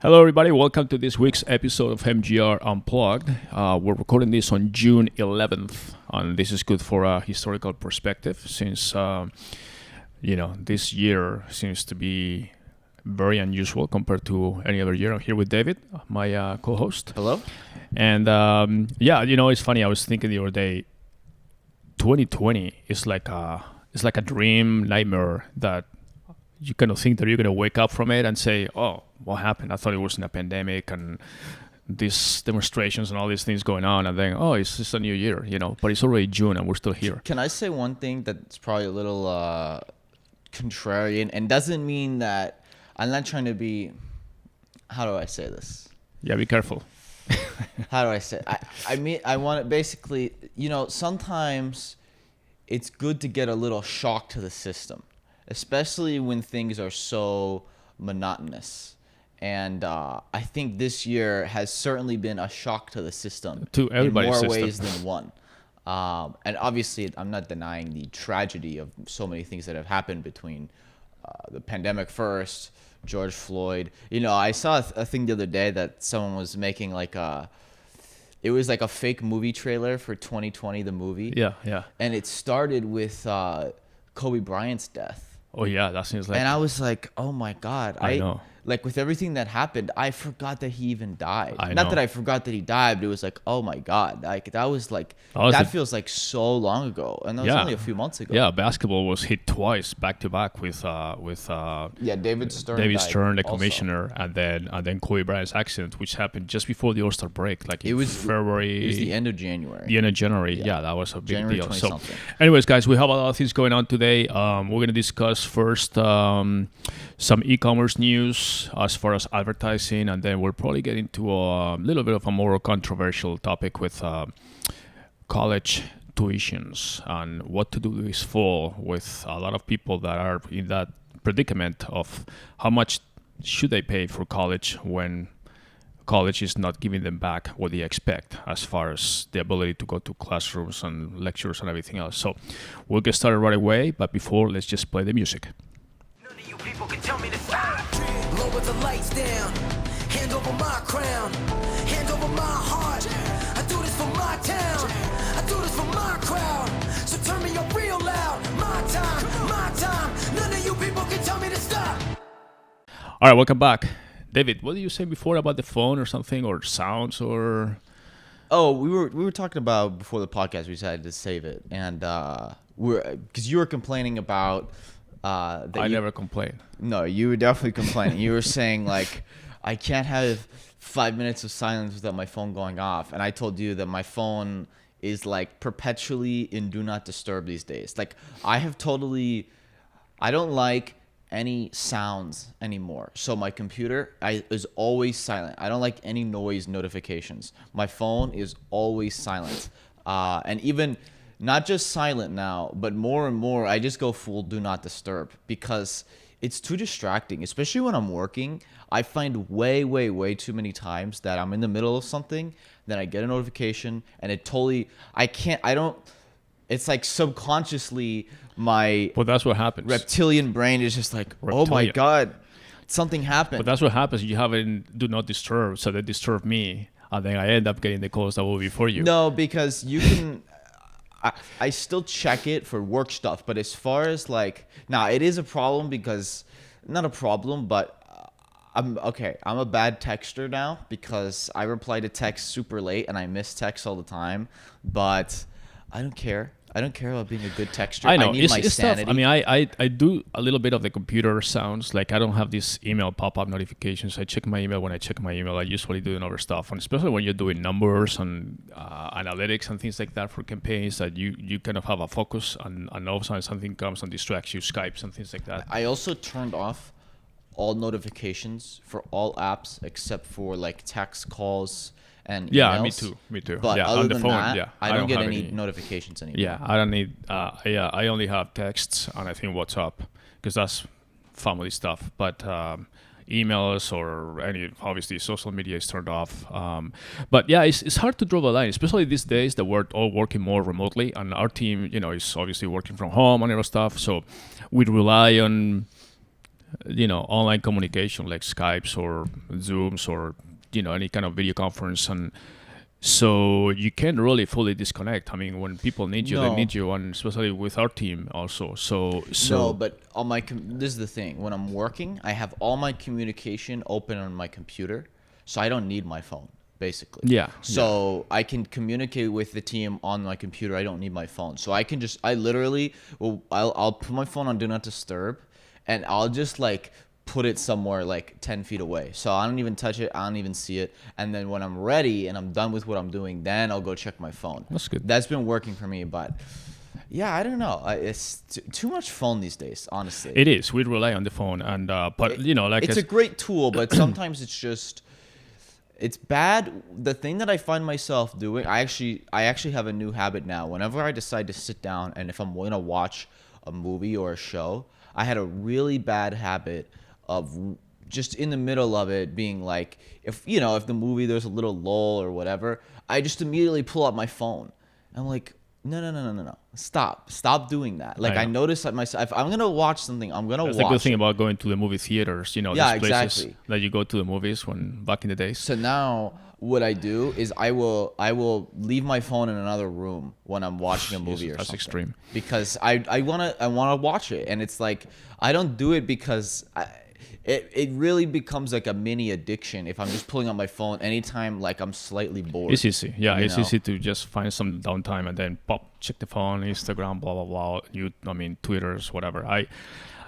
Hello, everybody. Welcome to this week's episode of MGR Unplugged. We're recording this on June 11th, and this is good for a historical perspective since, this year seems to be very unusual compared to any other year. I'm here with David, my co-host. Hello. And, it's funny. I was thinking the other day, 2020 is like a dream nightmare that you kind of think that you're going to wake up from it and say, oh, what happened? I thought it was in a pandemic and these demonstrations and all these things going on. And then, oh, it's just a new year, but it's already June and we're still here. Can I say one thing that's probably a little contrarian and doesn't mean that I'm not trying to be, how do I say this? Yeah, be careful. How do I say it? I want to basically, sometimes it's good to get a little shock to the system, especially when things are so monotonous. And I think this year has certainly been a shock to the system to everybody's in more system. ways than one. And obviously, I'm not denying the tragedy of so many things that have happened between the pandemic first, George Floyd. I saw a thing the other day that someone was making it was like a fake movie trailer for 2020, the movie. Yeah. And it started with Kobe Bryant's death. Oh, yeah, that seems like... And I was like, oh, my God. I know. Like, with everything that happened, I forgot that he even died. I know. Not that I forgot that he died, but it was like, oh, my God. Like, that feels like so long ago. And that was only a few months ago. Yeah, basketball was hit twice back-to-back with David Stern, the commissioner, and then Kobe Bryant's accident, which happened just before the All-Star break. Like, it was February. It was the end of January. Yeah, that was a big January deal. 20 So, something. anyways, guys, we have a lot of things going on today. We're going to discuss first some e-commerce news as far as advertising, and then we'll probably get into a little bit of a more controversial topic with college tuitions and what to do this fall with a lot of people that are in that predicament of how much should they pay for college when college is not giving them back what they expect as far as the ability to go to classrooms and lectures and everything else. So we'll get started right away, but before, let's just play the music. People can tell me to stop. Lower the lights down. Hand over my crown. Hand over my heart. I do this for my town. I do this for my crowd. So turn me up real loud. My time. None of you people can tell me to stop. All right, welcome back. David, what did you say before about the phone or something, or sounds, or... Oh, we were talking about before the podcast. We decided to save it. And because you were complaining about... I never complain. No, you were definitely complaining. You were saying, I can't have 5 minutes of silence without my phone going off. And I told you that my phone is, perpetually in Do Not Disturb these days. I don't like any sounds anymore. So my computer is always silent. I don't like any noise notifications. My phone is always silent. And even... not just silent now, but more and more, I just go full do not disturb because it's too distracting, especially when I'm working. I find way too many times that I'm in the middle of something, then I get a notification, and it's like subconsciously Well, that's what happens. Reptilian brain is just like, oh my God, something happened. But that's what happens. You have it in do not disturb, so they disturb me, and then I end up getting the calls that will be for you. No, because you can... I still check it for work stuff, but as far as it is a problem because, not a problem, but I'm a bad texter now because I reply to text super late and I miss text all the time, but I don't care. I don't care about being a good texter. I know. I need my sanity. Tough. I mean, I do a little bit of the computer sounds. I don't have these email pop-up notifications. I check my email when I check my email. I usually do other stuff, and especially when you're doing numbers and analytics and things like that for campaigns that you kind of have a focus and all of a sudden something comes and distracts you, Skypes and things like that. I also turned off all notifications for all apps except for text calls and emails. Yeah, me too. But yeah, other on the than phone, that, I don't get any notifications anymore. Yeah, I don't need. I only have texts and I think WhatsApp because that's family stuff. But emails or any obviously social media is turned off. But yeah, it's hard to draw the line, especially these days that we're all working more remotely, and our team, is obviously working from home and other stuff. So we rely on online communication like Skypes or Zooms or any kind of video conference, and so you can't really fully disconnect. I mean, when people need you, they No. need you, and especially with our team also. So No, but on my this is the thing. When I'm working, I have all my communication open on my computer, so I don't need my phone basically. Yeah. So I can communicate with the team on my computer. I don't need my phone. So I literally I'll put my phone on do not disturb, and I'll just like put it somewhere like 10 feet away. So I don't even touch it. I don't even see it. And then when I'm ready and I'm done with what I'm doing, then I'll go check my phone. That's good. That's been working for me, but yeah, I don't know. It's too much phone these days, honestly. It is. We rely on the phone, and but It's a great tool, but sometimes it's bad. The thing that I find myself doing, I actually have a new habit now. Whenever I decide to sit down and if I'm going to watch a movie or a show, I had a really bad habit of just in the middle of it being like, if the movie there's a little lull or whatever, I just immediately pull out my phone. I'm like, no. Stop doing that. Like I notice that myself, if I'm going to watch something, I'm going to watch That's the good thing it. about going to the movie theaters. Yeah, these places exactly. that you go to the movies when back in the days. So now what I do is I will leave my phone in another room when I'm watching a movie or that's something. extreme. Because I wanna watch it, and it's like I don't do it because it really becomes like a mini addiction if I'm just pulling out my phone anytime like I'm slightly bored. It's easy. Yeah, you it's know? easy to just find some downtime and then check the phone, Instagram, blah blah blah. Twitters, whatever.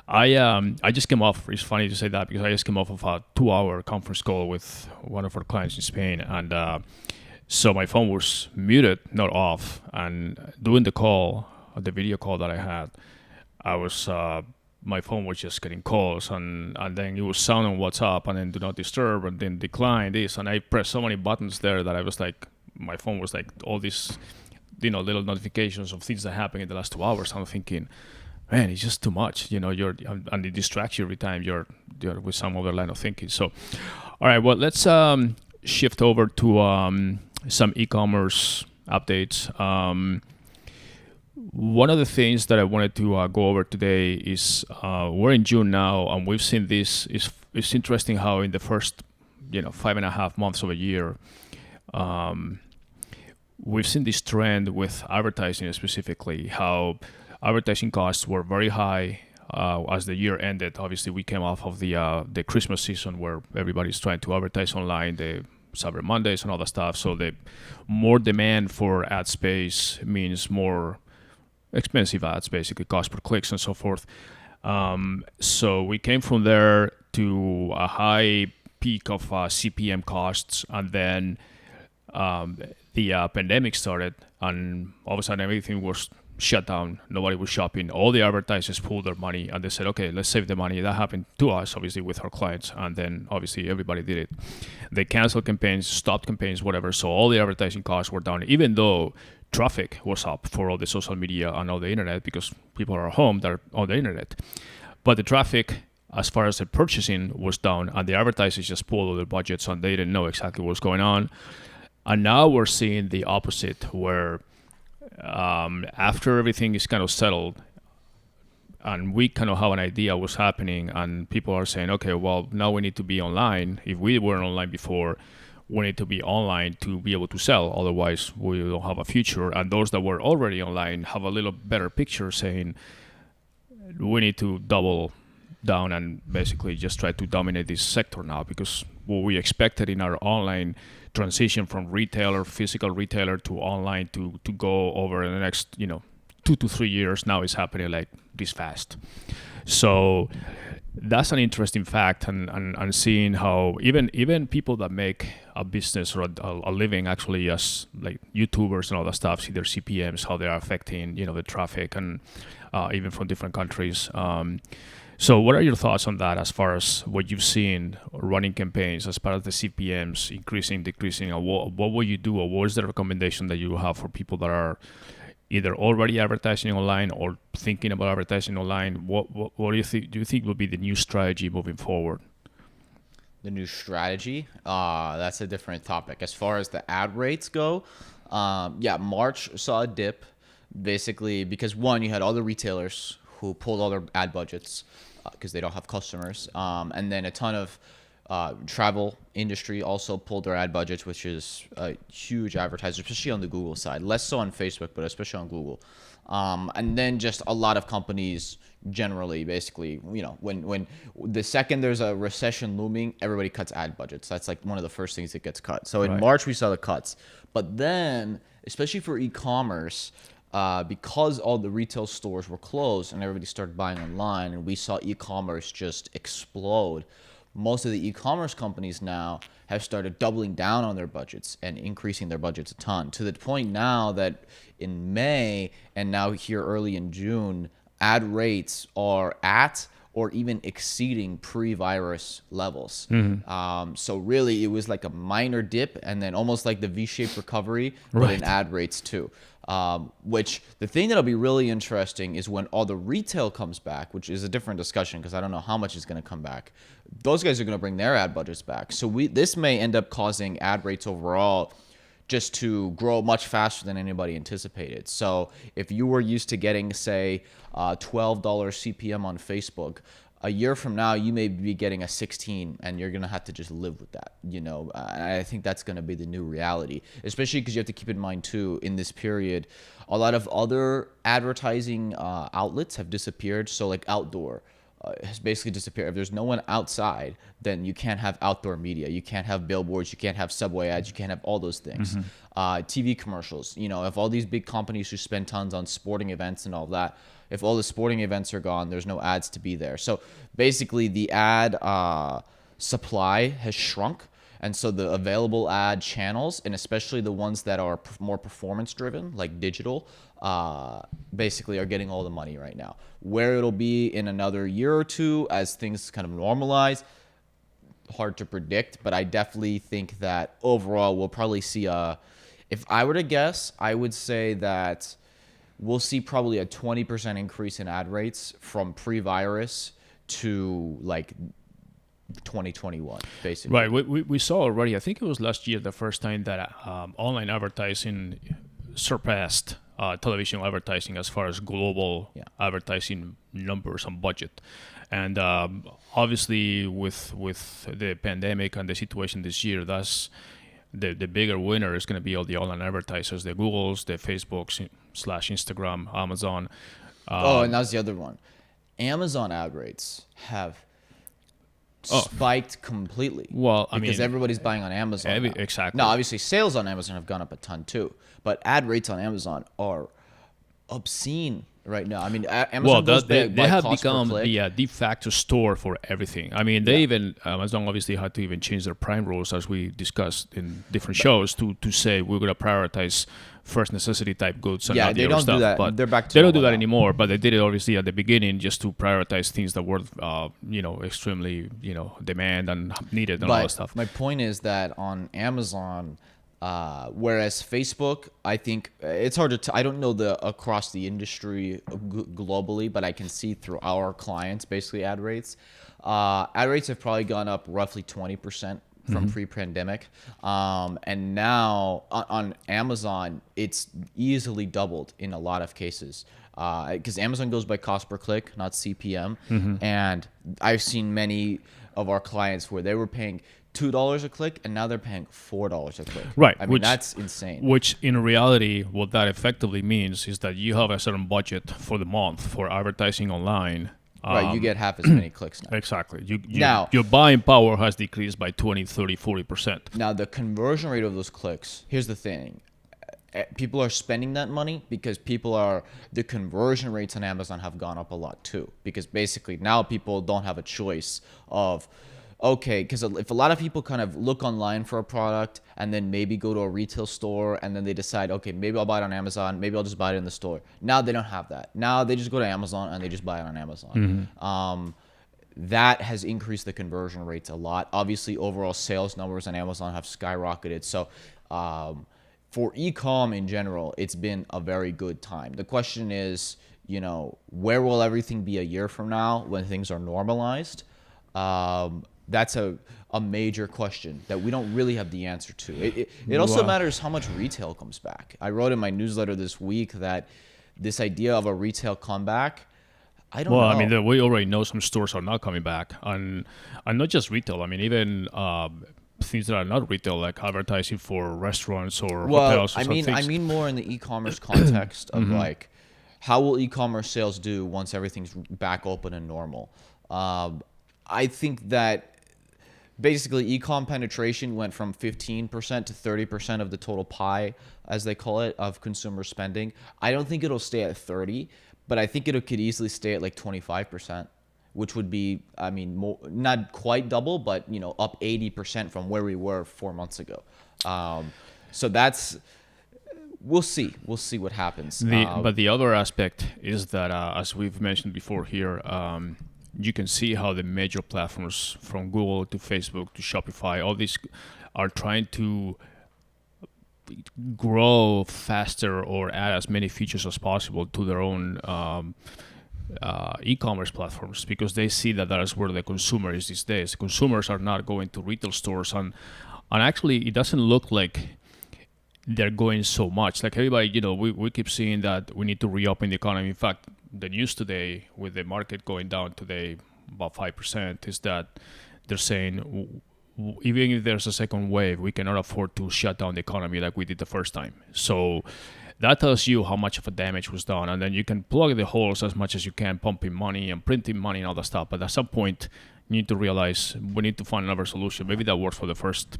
I just came off. It's funny to say that because I just came off of a 2-hour conference call with one of our clients in Spain, and so my phone was muted, not off. And during the call, the video call that I had, I was my phone was just getting calls, and then it was sound on WhatsApp, and then do not disturb, and then decline this, and I pressed so many buttons there that I was like, my phone was like all these, little notifications of things that happened in the last 2 hours. I'm thinking, man, it's just too much. And it distracts you every time you're with some other line of thinking. So, all right, well, let's shift over to some e-commerce updates. One of the things that I wanted to go over today is we're in June now, and we've seen this. It's interesting how in the first 5.5 months of a year, we've seen this trend with advertising specifically, how advertising costs were very high as the year ended. Obviously, we came off of the Christmas season where everybody's trying to advertise online, the Cyber Mondays and all that stuff. So the more demand for ad space means more expensive ads, basically cost per clicks and so forth. So we came from there to a high peak of CPM costs, and then the pandemic started, and all of a sudden everything was shut down. Nobody was shopping. All the advertisers pulled their money, and they said, okay, let's save the money. That happened to us, obviously, with our clients, and then obviously everybody did it. They canceled campaigns, stopped campaigns, whatever. So all the advertising costs were down, even though traffic was up for all the social media and all the internet, because people are home, they're on the internet. But the traffic, as far as the purchasing, was down, and the advertisers just pulled all their budgets, and they didn't know exactly what was going on. And now we're seeing the opposite, where after everything is kind of settled and we kind of have an idea what's happening, and people are saying, okay, well, now we need to be online. If we weren't online before, we need to be online to be able to sell. Otherwise, we don't have a future. And those that were already online have a little better picture, saying we need to double down and basically just try to dominate this sector now, because what we expected in our online transition from physical retailer to online to go over the next 2 to 3 years now is happening like this fast. So that's an interesting fact, and seeing how even people that make a business or a living actually as like YouTubers and all that stuff, see their CPMs, how they are affecting the traffic, and even from different countries. So what are your thoughts on that as far as what you've seen running campaigns as part of the CPMs increasing, decreasing? And what will you do, or what is the recommendation that you have for people that are either already advertising online or thinking about advertising online? What do you think? Do you think will be the new strategy moving forward? The new strategy? That's a different topic. As far as the ad rates go, March saw a dip, basically because one, you had all the retailers who pulled all their ad budgets. because they don't have customers. And then a ton of travel industry also pulled their ad budgets, which is a huge advertiser, especially on the Google side. Less so on Facebook, but especially on Google. And then just a lot of companies generally, basically, when the second there's a recession looming, everybody cuts ad budgets. That's like one of the first things that gets cut. So in March, we saw the cuts. But then, especially for e-commerce, because all the retail stores were closed and everybody started buying online, and we saw e-commerce just explode, most of the e-commerce companies now have started doubling down on their budgets and increasing their budgets a ton, to the point now that in May and now here early in June, ad rates are at or even exceeding pre-virus levels. So really, it was like a minor dip and then almost like the V-shaped recovery, but in ad rates too. Which the thing that'll be really interesting is when all the retail comes back, which is a different discussion because I don't know how much is going to come back. Those guys are going to bring their ad budgets back. So this may end up causing ad rates overall just to grow much faster than anybody anticipated. So if you were used to getting, say, $12 CPM on Facebook, a year from now, you may be getting a 16, and you're going to have to just live with that, and I think that's going to be the new reality, especially because you have to keep in mind, too, in this period, a lot of other advertising outlets have disappeared. So like outdoor has basically disappeared. If there's no one outside, then you can't have outdoor media. You can't have billboards. You can't have subway ads. You can't have all those things. TV commercials. If all these big companies who spend tons on sporting events and all that, if all the sporting events are gone, there's no ads to be there. So basically the ad supply has shrunk. And so the available ad channels, and especially the ones that are more performance driven, like digital, basically are getting all the money right now. Where it'll be in another year or two as things kind of normalize, hard to predict. But I definitely think that overall we'll probably see if I were to guess, I would say that we'll see probably a 20% increase in ad rates from pre-virus to like 2021, basically. Right. We saw already, I think it was last year, the first time that online advertising surpassed television advertising as far as global advertising numbers and budget. And obviously with the pandemic and the situation this year, that's the bigger winner is going to be all the online advertisers, the Googles, the Facebooks / Instagram, Amazon. And that's the other one. Amazon ad rates have spiked completely. Well, because everybody's buying on Amazon. Exactly. Now, obviously, sales on Amazon have gone up a ton too, but ad rates on Amazon are obscene right now. I mean, Amazon goes they by have cost per become click. the de facto store for everything. I mean, they even Amazon obviously had to even change their Prime rules, as we discussed in different shows, to say we're going to prioritize first necessity type goods and not the they other don't stuff. do that. But They're back to they don't do normal that now. anymore. But they did it obviously at the beginning just to prioritize things that were extremely demand and needed and all that stuff. My point is that on Amazon, whereas Facebook, I think it's hard to I don't know across the industry globally, but I can see through our clients basically ad rates. Ad rates have probably gone up roughly 20% from pre-pandemic, and now on Amazon it's easily doubled in a lot of cases, because Amazon goes by cost per click, not CPM. And I've seen many of our clients where they were paying $2 a click and now they're paying $4 a click. Right. I mean, that's insane. Which in reality, what that effectively means is that you have a certain budget for the month for advertising online. Right, you get half as many clicks now. Exactly. Now, your buying power has decreased by 20, 30, 40%. Now, the conversion rate of those clicks, here's the thing. People are spending that money because the conversion rates on Amazon have gone up a lot too. Because basically now people don't have a choice of, okay, because if a lot of people kind of look online for a product and then maybe go to a retail store and then they decide, okay, maybe I'll buy it on Amazon, maybe I'll just buy it in the store. Now they don't have that. Now they just go to Amazon and they just buy it on Amazon. That has increased the conversion rates a lot. Obviously, overall sales numbers on Amazon have skyrocketed. So for e-com in general, it's been a very good time. The question is, where will everything be a year from now when things are normalized? That's a major question that we don't really have the answer to. It also matters how much retail comes back. I wrote in my newsletter this week that this idea of a retail comeback, I don't know. Well, I mean, we already know some stores are not coming back, and not just retail. I mean, even things that are not retail, like advertising for restaurants or hotels. Or I mean more in the e-commerce context of like, how will e-commerce sales do once everything's back open and normal? I think that basically e-com penetration went from 15% to 30% of the total pie, as they call it, of consumer spending. I don't think it'll stay at 30, but I think it could easily stay at like 25%, which would be, I mean, more, not quite double, but up 80% from where we were 4 months ago. So that's, we'll see what happens. But the other aspect is that, as we've mentioned before here, you can see how the major platforms from Google to Facebook to Shopify, all these are trying to grow faster or add as many features as possible to their own e-commerce platforms, because they see that that is where the consumer is these days. Consumers are not going to retail stores, and actually it doesn't look like they're going so much. Like everybody, we keep seeing that we need to reopen the economy. In fact, the news today, with the market going down today about 5%, is that they're saying even if there's a second wave, we cannot afford to shut down the economy like we did the first time. So that tells you how much of a damage was done. And then you can plug the holes as much as you can, pumping money and printing money and all that stuff. But at some point, you need to realize we need to find another solution. Maybe that works for the first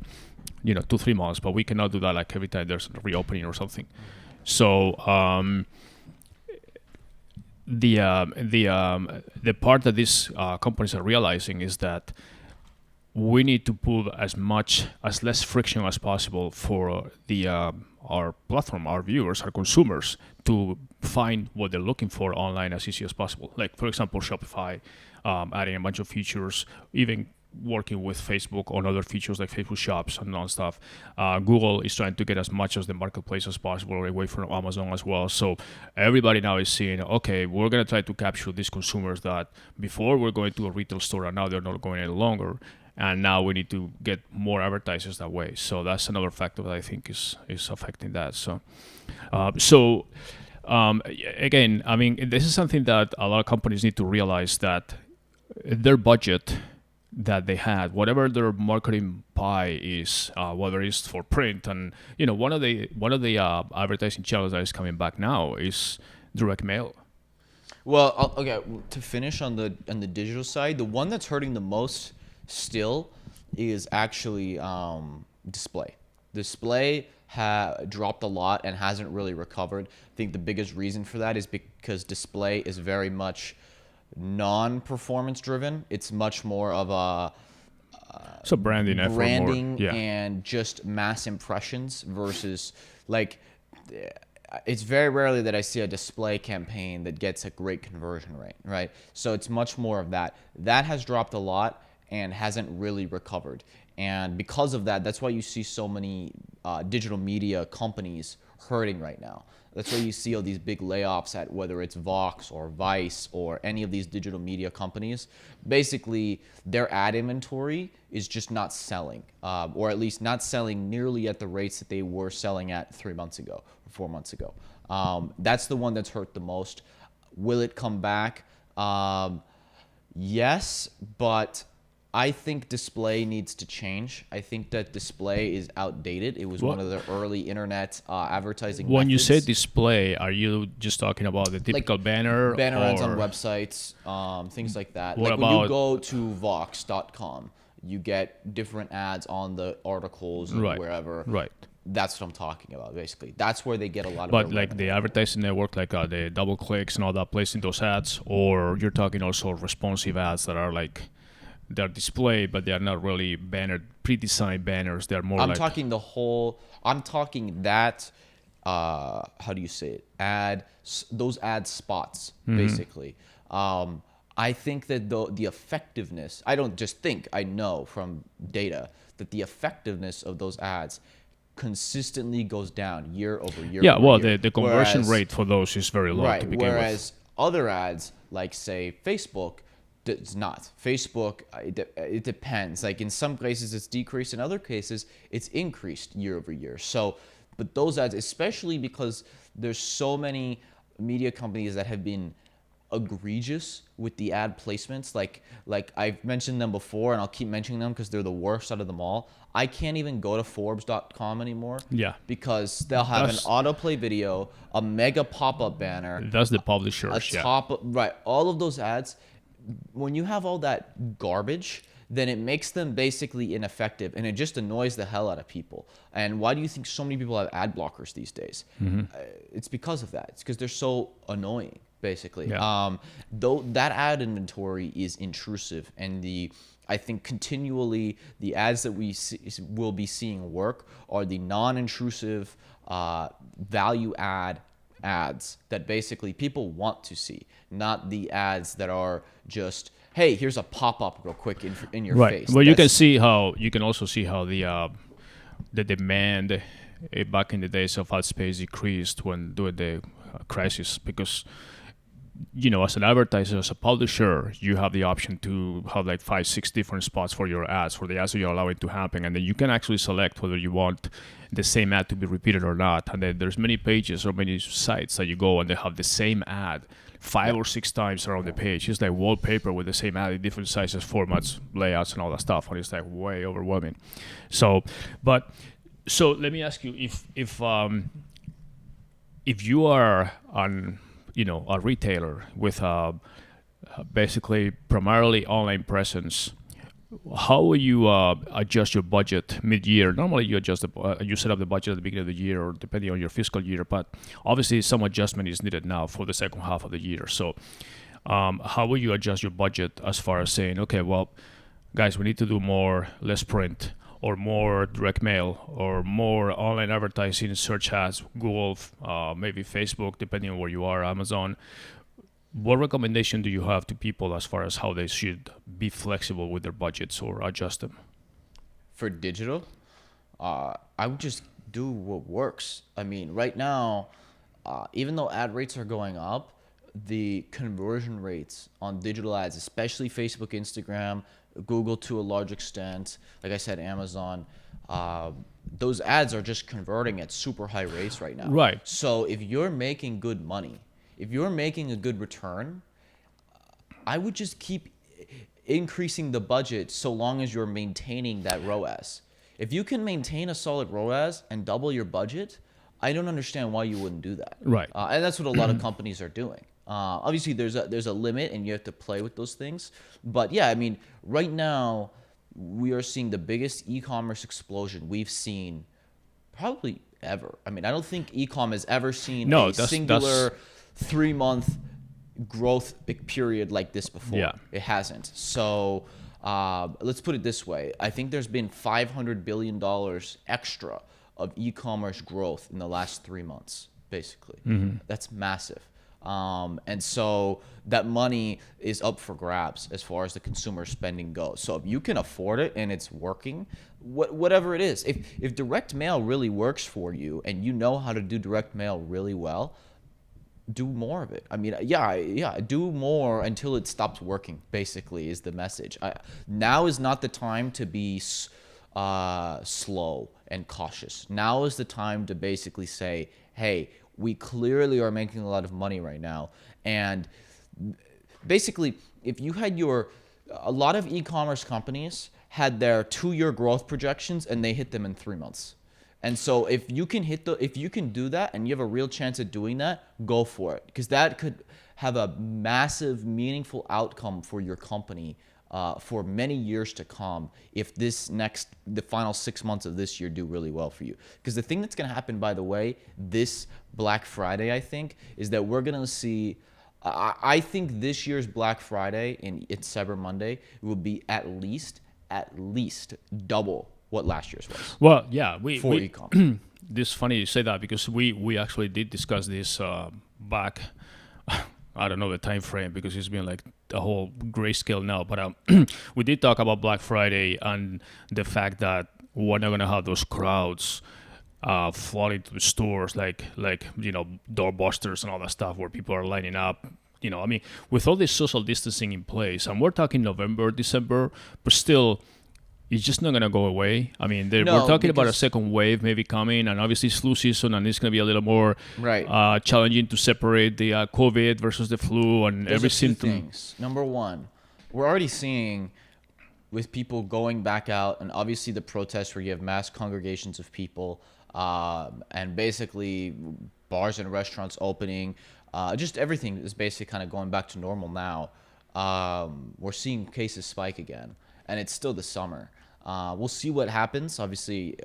2-3 months, but we cannot do that like every time there's a reopening or something. So the part that these companies are realizing is that we need to put as less friction as possible for our platform, our viewers, our consumers, to find what they're looking for online as easy as possible. Like, for example, Shopify adding a bunch of features, even working with Facebook on other features like Facebook Shops and all stuff. Google is trying to get as much as the marketplace as possible away from Amazon as well. So everybody now is seeing, okay, we're going to try to capture these consumers that before were going to a retail store and now they're not going any longer. And now we need to get more advertisers that way. So that's another factor that I think is affecting that. So, again, I mean, this is something that a lot of companies need to realize, that their budget that they had, whatever their marketing pie is, whether it's for print, and one of the advertising channels that is coming back now is direct mail. Well, okay, to finish on the digital side, the one that's hurting the most still is actually display. Display dropped a lot and hasn't really recovered. I think the biggest reason for that is because display is very much non-performance driven. It's much more of a branding effort, and just mass impressions versus like, it's very rarely that I see a display campaign that gets a great conversion rate, right? So it's much more of that. That has dropped a lot and hasn't really recovered. And because of that, that's why you see so many digital media companies hurting right now. That's why you see all these big layoffs at whether it's Vox or Vice or any of these digital media companies. Basically, their ad inventory is just not selling, or at least not selling nearly at the rates that they were selling at 3 months ago or 4 months ago. That's the one that's hurt the most. Will it come back? Yes, but I think display needs to change. I think that display is outdated. It was one of the early internet advertising When methods. you say display, are you just talking about the typical banner ads on websites, things like that. What like about, when you go to Vox.com, you get different ads on the articles and wherever. Right. That's what I'm talking about, basically. That's where they get a lot of. But like the advertising network, like the double clicks and all that, placing those ads, or you're talking also responsive ads that are like, they're display, but they're not really banner, pre-designed banners. They're more I'm talking that, how do you say it? Those ad spots, basically. I think that the effectiveness, I don't just think, I know from data that the effectiveness of those ads consistently goes down year over year. Yeah, over well, year. the conversion rate for those is very low to begin whereas other ads, like say Facebook, does not. Facebook, it depends. Like in some cases it's decreased, in other cases it's increased year over year. So, but those ads, especially because there's so many media companies that have been egregious with the ad placements. Like I've mentioned them before, and I'll keep mentioning them because they're the worst out of them all. I can't even go to Forbes.com anymore. Yeah. Because they'll have an autoplay video, a mega pop-up banner. That's the publishers. Right. All of those ads. When you have all that garbage, then it makes them basically ineffective, and it just annoys the hell out of people. And why do you think so many people have ad blockers these days? It's because of that. It's because they're so annoying, basically. Yeah. Though that ad inventory is intrusive, and I think continually the ads that will be seeing work are the non-intrusive value add ads that basically people want to see, not the ads that are just, hey, here's a pop-up real quick in your face. Well, you can also see how the demand back in the days of ad space decreased during the crisis, because as an advertiser, as a publisher, you have the option to have like 5-6 different spots for your ads, for the ads that you're allowing to happen, and then you can actually select whether you want the same ad to be repeated or not. And then there's many pages or many sites that you go and they have the same ad 5 or 6 times around the page. It's like wallpaper with the same ad in different sizes, formats, layouts, and all that stuff, and it's like way overwhelming. So let me ask you, if you are on a retailer with basically primarily online presence, how will you adjust your budget mid-year? Normally, you set up the budget at the beginning of the year, or depending on your fiscal year. But obviously, some adjustment is needed now for the second half of the year. So, how will you adjust your budget as far as saying, okay, well, guys, we need to do less print, or more direct mail, or more online advertising, search ads, Google, maybe Facebook, depending on where you are, Amazon. What recommendation do you have to people as far as how they should be flexible with their budgets or adjust them? For digital, I would just do what works. I mean, right now, even though ad rates are going up, the conversion rates on digital ads, especially Facebook, Instagram, Google to a large extent, like I said, Amazon, those ads are just converting at super high rates right now. Right. So if you're making good money, if you're making a good return, I would just keep increasing the budget so long as you're maintaining that ROAS. If you can maintain a solid ROAS and double your budget, I don't understand why you wouldn't do that. Right. And that's what a lot of companies are doing. Obviously, there's a limit, and you have to play with those things. But yeah, I mean, right now, we are seeing the biggest e-commerce explosion we've seen probably ever. I mean, I don't think e-com has ever seen a singular 3-month growth period like this before. Yeah. It hasn't. So let's put it this way. I think there's been $500 billion extra of e-commerce growth in the last 3 months, basically. That's massive. And so that money is up for grabs as far as the consumer spending goes. So if you can afford it and it's working, whatever it is, if direct mail really works for you and you know how to do direct mail really well, do more of it. I mean, yeah, do more until it stops working, basically, is the message. Now is not the time to be slow and cautious. Now is the time to basically say, hey, we clearly are making a lot of money right now. And basically, if you had a lot of e-commerce companies had their 2-year growth projections and they hit them in 3 months. And so if you can do that and you have a real chance at doing that, go for it, because that could have a massive, meaningful outcome for your company for many years to come if the final 6 months of this year do really well for you. Because the thing that's going to happen, by the way, this Black Friday, I think, is that we're going to see, I think this year's Black Friday and it's Cyber Monday will be at least double what last year's was. Well, yeah, for e-com. This is funny you say that, because we actually did discuss this back. I don't know the time frame, because it's been like a whole grayscale now. But we did talk about Black Friday and the fact that we're not gonna have those crowds flooding to the stores like doorbusters and all that stuff, where people are lining up. I mean, with all this social distancing in place, and we're talking November, December, but still, it's just not going to go away. I mean, No, we're talking about a because- second wave maybe coming, and obviously it's flu season, and it's going to be a little more Right. challenging to separate the COVID versus the flu and There's every a few symptom. things. Number one, we're already seeing with people going back out, and obviously the protests where you have mass congregations of people, and basically bars and restaurants opening, just everything is basically kind of going back to normal now. We're seeing cases spike again, and it's still the summer. We'll see what happens. Obviously,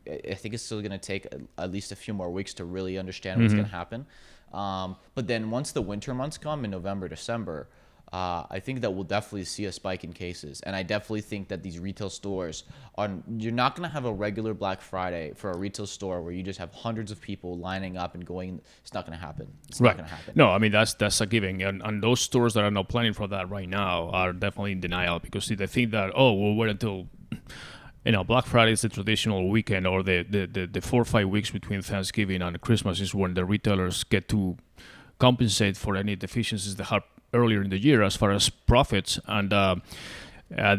I think it's still going to take at least a few more weeks to really understand what's going to happen. But then once the winter months come in November, December, I think that we'll definitely see a spike in cases. And I definitely think that these retail stores you're not going to have a regular Black Friday for a retail store where you just have hundreds of people lining up and going. It's not going to happen. It's not going to happen. No, I mean, that's a given. And those stores that are not planning for that right now are definitely in denial because they think that, we'll wait until, Black Friday is the traditional weekend, or the 4 or 5 weeks between Thanksgiving and Christmas is when the retailers get to compensate for any deficiencies they had earlier in the year as far as profits. And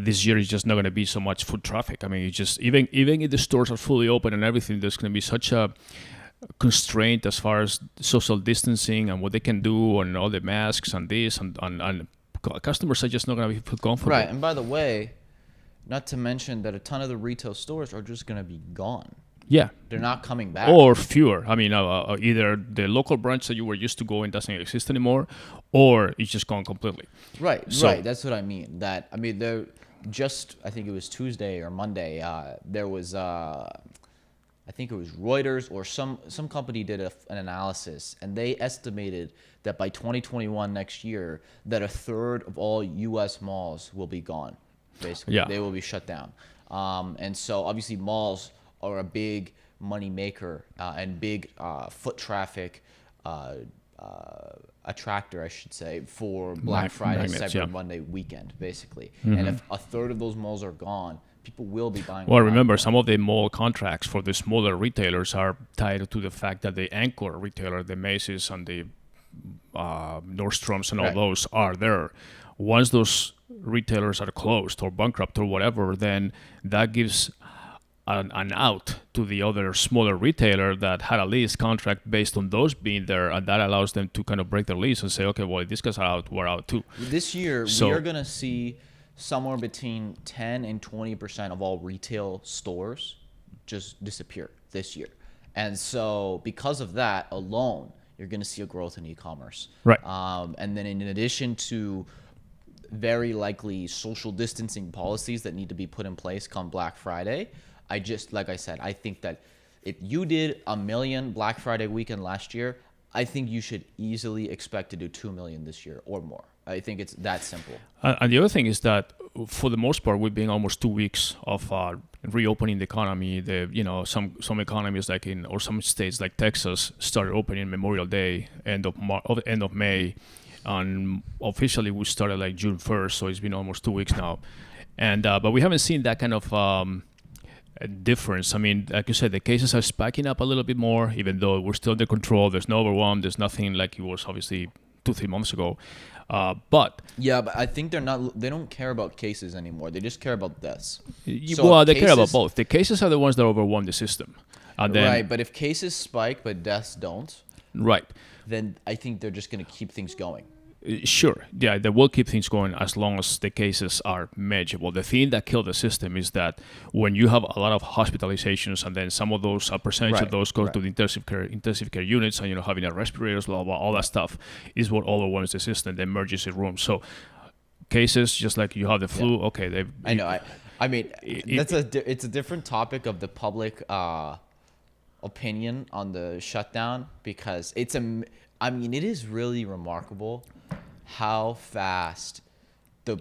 this year is just not going to be so much foot traffic. I mean, it's just even if the stores are fully open and everything, there's going to be such a constraint as far as social distancing and what they can do and all the masks and this and customers are just not going to be comfortable. Right. And by the way, not to mention that a ton of the retail stores are just going to be gone. Yeah. They're not coming back. Or fewer. I mean, either the local branch that you were used to going doesn't exist anymore, or it's just gone completely. Right, So- right. That's what I mean. There just, I think it was Tuesday or Monday, there was, I think it was Reuters or some company did an analysis, and they estimated that by 2021 next year, that a third of all U.S. malls will be gone. Basically, Yeah. they will be shut down. And so obviously malls are a big money maker and big foot traffic attractor, I should say, for Black Friday, magnets, Cyber yeah. Monday weekend, basically. And if a third of those malls are gone, people will be buying. Well, them remember, back. some of the mall contracts for the smaller retailers are tied to the fact that the anchor retailer, the Macy's and the Nordstroms and all Right. those are there. Once those retailers are closed or bankrupt or whatever, then that gives an out to the other smaller retailer that had a lease contract based on those being there, and that allows them to kind of break their lease and say, okay, well, if these guys are out, we're out too. This year, So- we are going to see somewhere between 10 and 20% of all retail stores just disappear this year. And so because of that alone, you're going to see a growth in e-commerce. Right. And then in addition to very likely social distancing policies that need to be put in place come Black Friday, like I said, I think that if you did 1 million Black Friday weekend last year, I think you should easily expect to do 2 million this year or more. I think it's that simple. And the other thing is that, for the most part, we've been almost 2 weeks of reopening the economy. Some economies or some states like Texas started opening Memorial Day, end of May, and officially we started like June 1st. So it's been almost 2 weeks now, and but we haven't seen that kind of difference. I mean, like you said, the cases are spiking up a little bit more, even though we're still under control. There's no overwhelm. There's nothing like it was obviously 2-3 months ago. But Yeah, but I think they don't care about cases anymore. They just care about deaths. So well, if they care about cases- both. The cases are the ones that overwhelm the system. And then, Right, but if cases spike but deaths don't, right. then I think they're just going to keep things going. Sure, yeah, they will keep things going as long as the cases are manageable. The thing that killed the system is that when you have a lot of hospitalizations, and then some of those, a percentage of Right, those go right. to the intensive care units, and having a respirators, blah blah, all that stuff is what overwhelms the system, the emergency room. So cases, just like you have the flu, okay, they. I know. I mean, It- it's a different topic of the public opinion on the shutdown, because it is really remarkable how fast the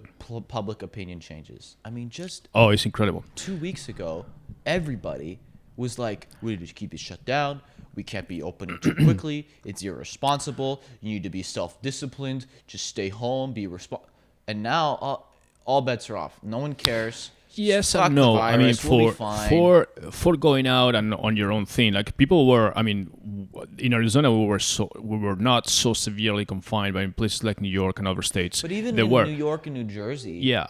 public opinion changes. I mean, just Oh, it's incredible. 2 weeks ago, everybody was like, we need to keep it shut down. We can't be opening too quickly. It's irresponsible. You need to be self-disciplined. Just stay home, be responsible. And now all bets are off. No one cares. Yes Fuck and the no. I mean, virus, we'll be fine. for going out and on your own thing, like people were. I mean, in Arizona we were not so severely confined, but in places like New York and other states, But even they in were. New York and New Jersey, Yeah,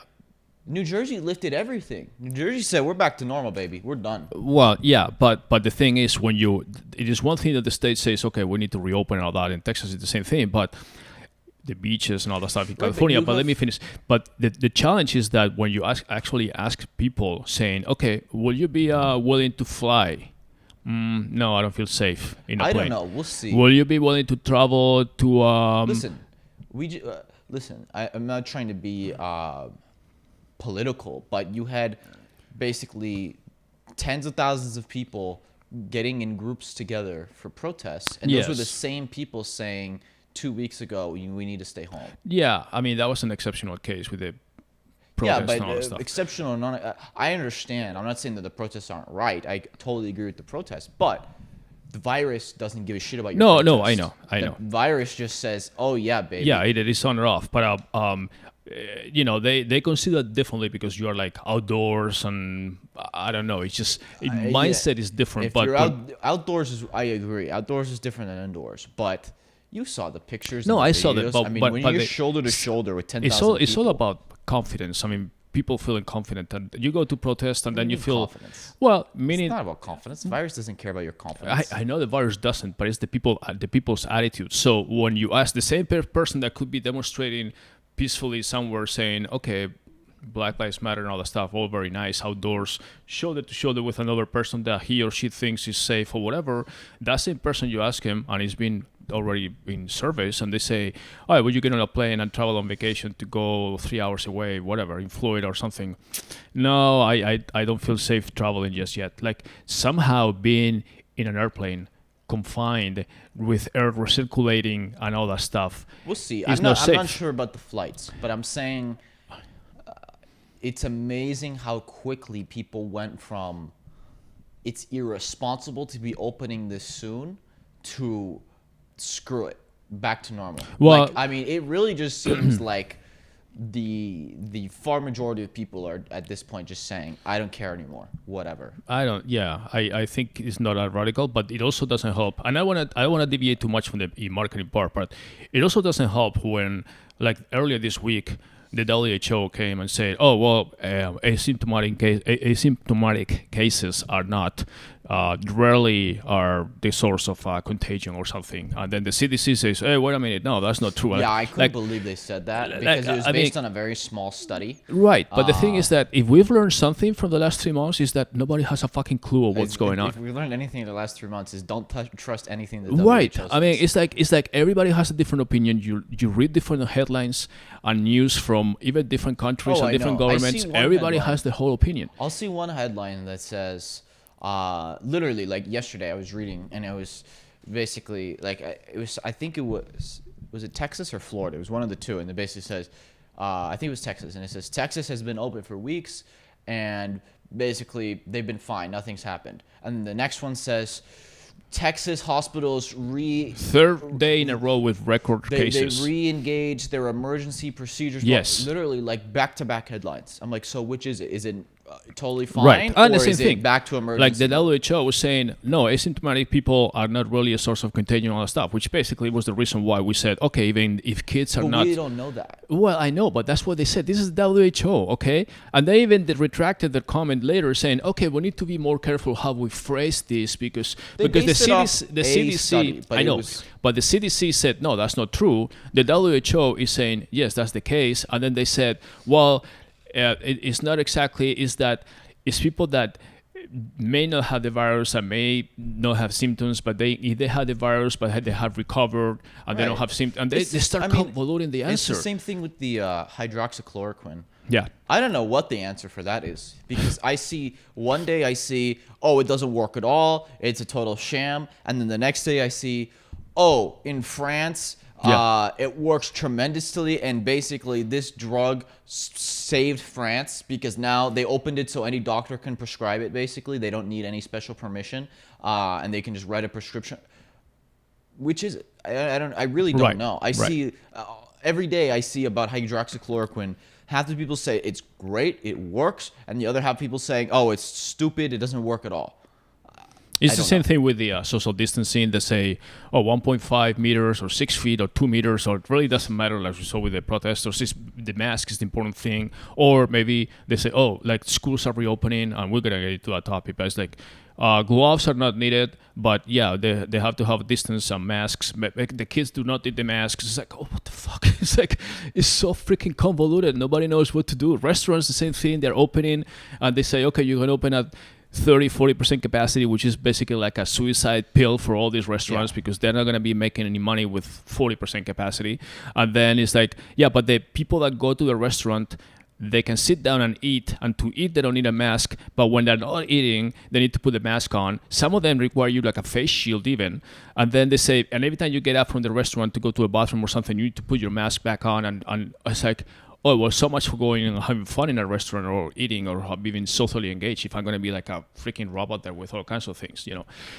New Jersey lifted everything. New Jersey said, we're back to normal, baby. We're done. Well, yeah, but the thing is, it is one thing that the state says, okay, we need to reopen and all that. In Texas, it's the same thing, but the beaches and all that stuff in California. But let me finish. But the challenge is that when you actually ask people saying, okay, will you be willing to fly? No, I don't feel safe in a plane. I don't know. We'll see. Will you be willing to travel to... Listen, I'm not trying to be political, but you had basically tens of thousands of people getting in groups together for protests. And those were the same people saying 2 weeks ago, we need to stay home. Yeah, I mean, that was an exceptional case with the protests and all that stuff. Exceptional or not, I understand. I'm not saying that the protests aren't right. I totally agree with the protests. But the virus doesn't give a shit about your protest. No, I know. The virus just says, oh, yeah, baby. Yeah, it is on or off. But, they consider it differently because you are like outdoors and I don't know. It's just mindset is different. If you're outdoors, I agree. Outdoors is different than indoors. But you saw the pictures. No, and the I videos. saw that. But when you're shoulder to shoulder with 10,000 people. It's all about confidence. I mean, people feeling confident, and you go to protest, and then you feel confidence. Well, meaning it's not about confidence. The virus doesn't care about your confidence. I know the virus doesn't, but it's the people's attitude. So when you ask the same person that could be demonstrating peacefully somewhere, saying, "Okay, Black Lives Matter and all that stuff, all very nice outdoors, shoulder to shoulder with another person that he or she thinks is safe or whatever," that same person you ask him, and he's been already in surveys, and they say, "Oh, will you get on a plane and travel on vacation to go 3 hours away, whatever, in Florida or something?" No, I don't feel safe traveling just yet. Like somehow being in an airplane, confined with air recirculating and all that stuff. We'll see. I'm not sure about the flights, but I'm saying it's amazing how quickly people went from it's irresponsible to be opening this soon to screw it, back to normal. Well, I mean, it really just seems like the far majority of people are at this point just saying, I don't care anymore, whatever. I think it's not that radical, but it also doesn't help. And I wanna deviate too much from the marketing part, but it also doesn't help when, like earlier this week, the WHO came and said, "Oh well, asymptomatic cases are not rarely are the source of contagion or something." And then the CDC says, "Hey, wait a minute, no, that's not true." Yeah, I couldn't believe they said that because it was based on a very small study. Right, but the thing is that if we've learned something from the last 3 months, is that nobody has a fucking clue of what's going on. If we learned anything in the last 3 months, is don't trust anything that Right. WHO says. I mean, it's like everybody has a different opinion. You read different headlines and news from even different countries and different governments. Everybody has the whole opinion. I'll see one headline that says, literally, like yesterday I was reading, and it was basically like I think it was it Texas or Florida? It was one of the two, and it basically says, I think it was Texas, and it says Texas has been open for weeks, and basically they've been fine, nothing's happened. And the next one says, Texas hospitals third day in a row with record cases. They re-engaged their emergency procedures. Yes. Literally like back-to-back headlines. I'm like, so which is it? Is it totally fine? Right. And or the same is thing. It back to emergency? Like the WHO was saying, no, asymptomatic people are not really a source of contagion and all that stuff, which basically was the reason why we said, okay, even if kids are but not... we don't know that. Well, I know, but that's what they said. This is WHO, okay? And they even retracted their comment later saying, okay, we need to be more careful how we phrase this because the CDC study, I know, but the CDC said, no, that's not true. The WHO is saying, yes, that's the case. And then they said, well, it's not exactly, it's people that may not have the virus and may not have symptoms, but if they had the virus, but they have recovered and they don't have symptoms, and they start convoluting the answer. It's the same thing with the hydroxychloroquine. Yeah. I don't know what the answer for that is because one day I see, oh, it doesn't work at all. It's a total sham. And then the next day I see, oh, in France, it works tremendously. And basically this drug saved France because now they opened it so any doctor can prescribe it. Basically, they don't need any special permission and they can just write a prescription. Which is, I really don't know. I see every day I see about hydroxychloroquine. Half the people say it's great, it works, and the other half people saying, oh, it's stupid, it doesn't work at all. It's the same thing with the social distancing. They say, 1.5 meters or 6 feet or 2 meters, or it really doesn't matter, like we saw with the protesters. The mask is the important thing. Or maybe they say, like schools are reopening, and we're going to get into that topic, but it's like, gloves are not needed, but yeah, they have to have distance and masks. The kids do not need the masks. It's like, what the fuck? It's like, it's so freaking convoluted. Nobody knows what to do. Restaurants, the same thing. They're opening, and they say, okay, you can open at 30-40% capacity, which is basically like a suicide pill for all these restaurants, because they're not going to be making any money with 40% capacity. And then it's like, yeah, but the people that go to the restaurant, they can sit down and eat, and to eat they don't need a mask, but when they're not eating they need to put the mask on. Some of them require you like a face shield even, and then they say, and every time you get out from the restaurant to go to a bathroom or something, you need to put your mask back on, and it's like, well, so much for going and having fun in a restaurant or eating or being socially engaged if I'm going to be like a freaking robot there with all kinds of things,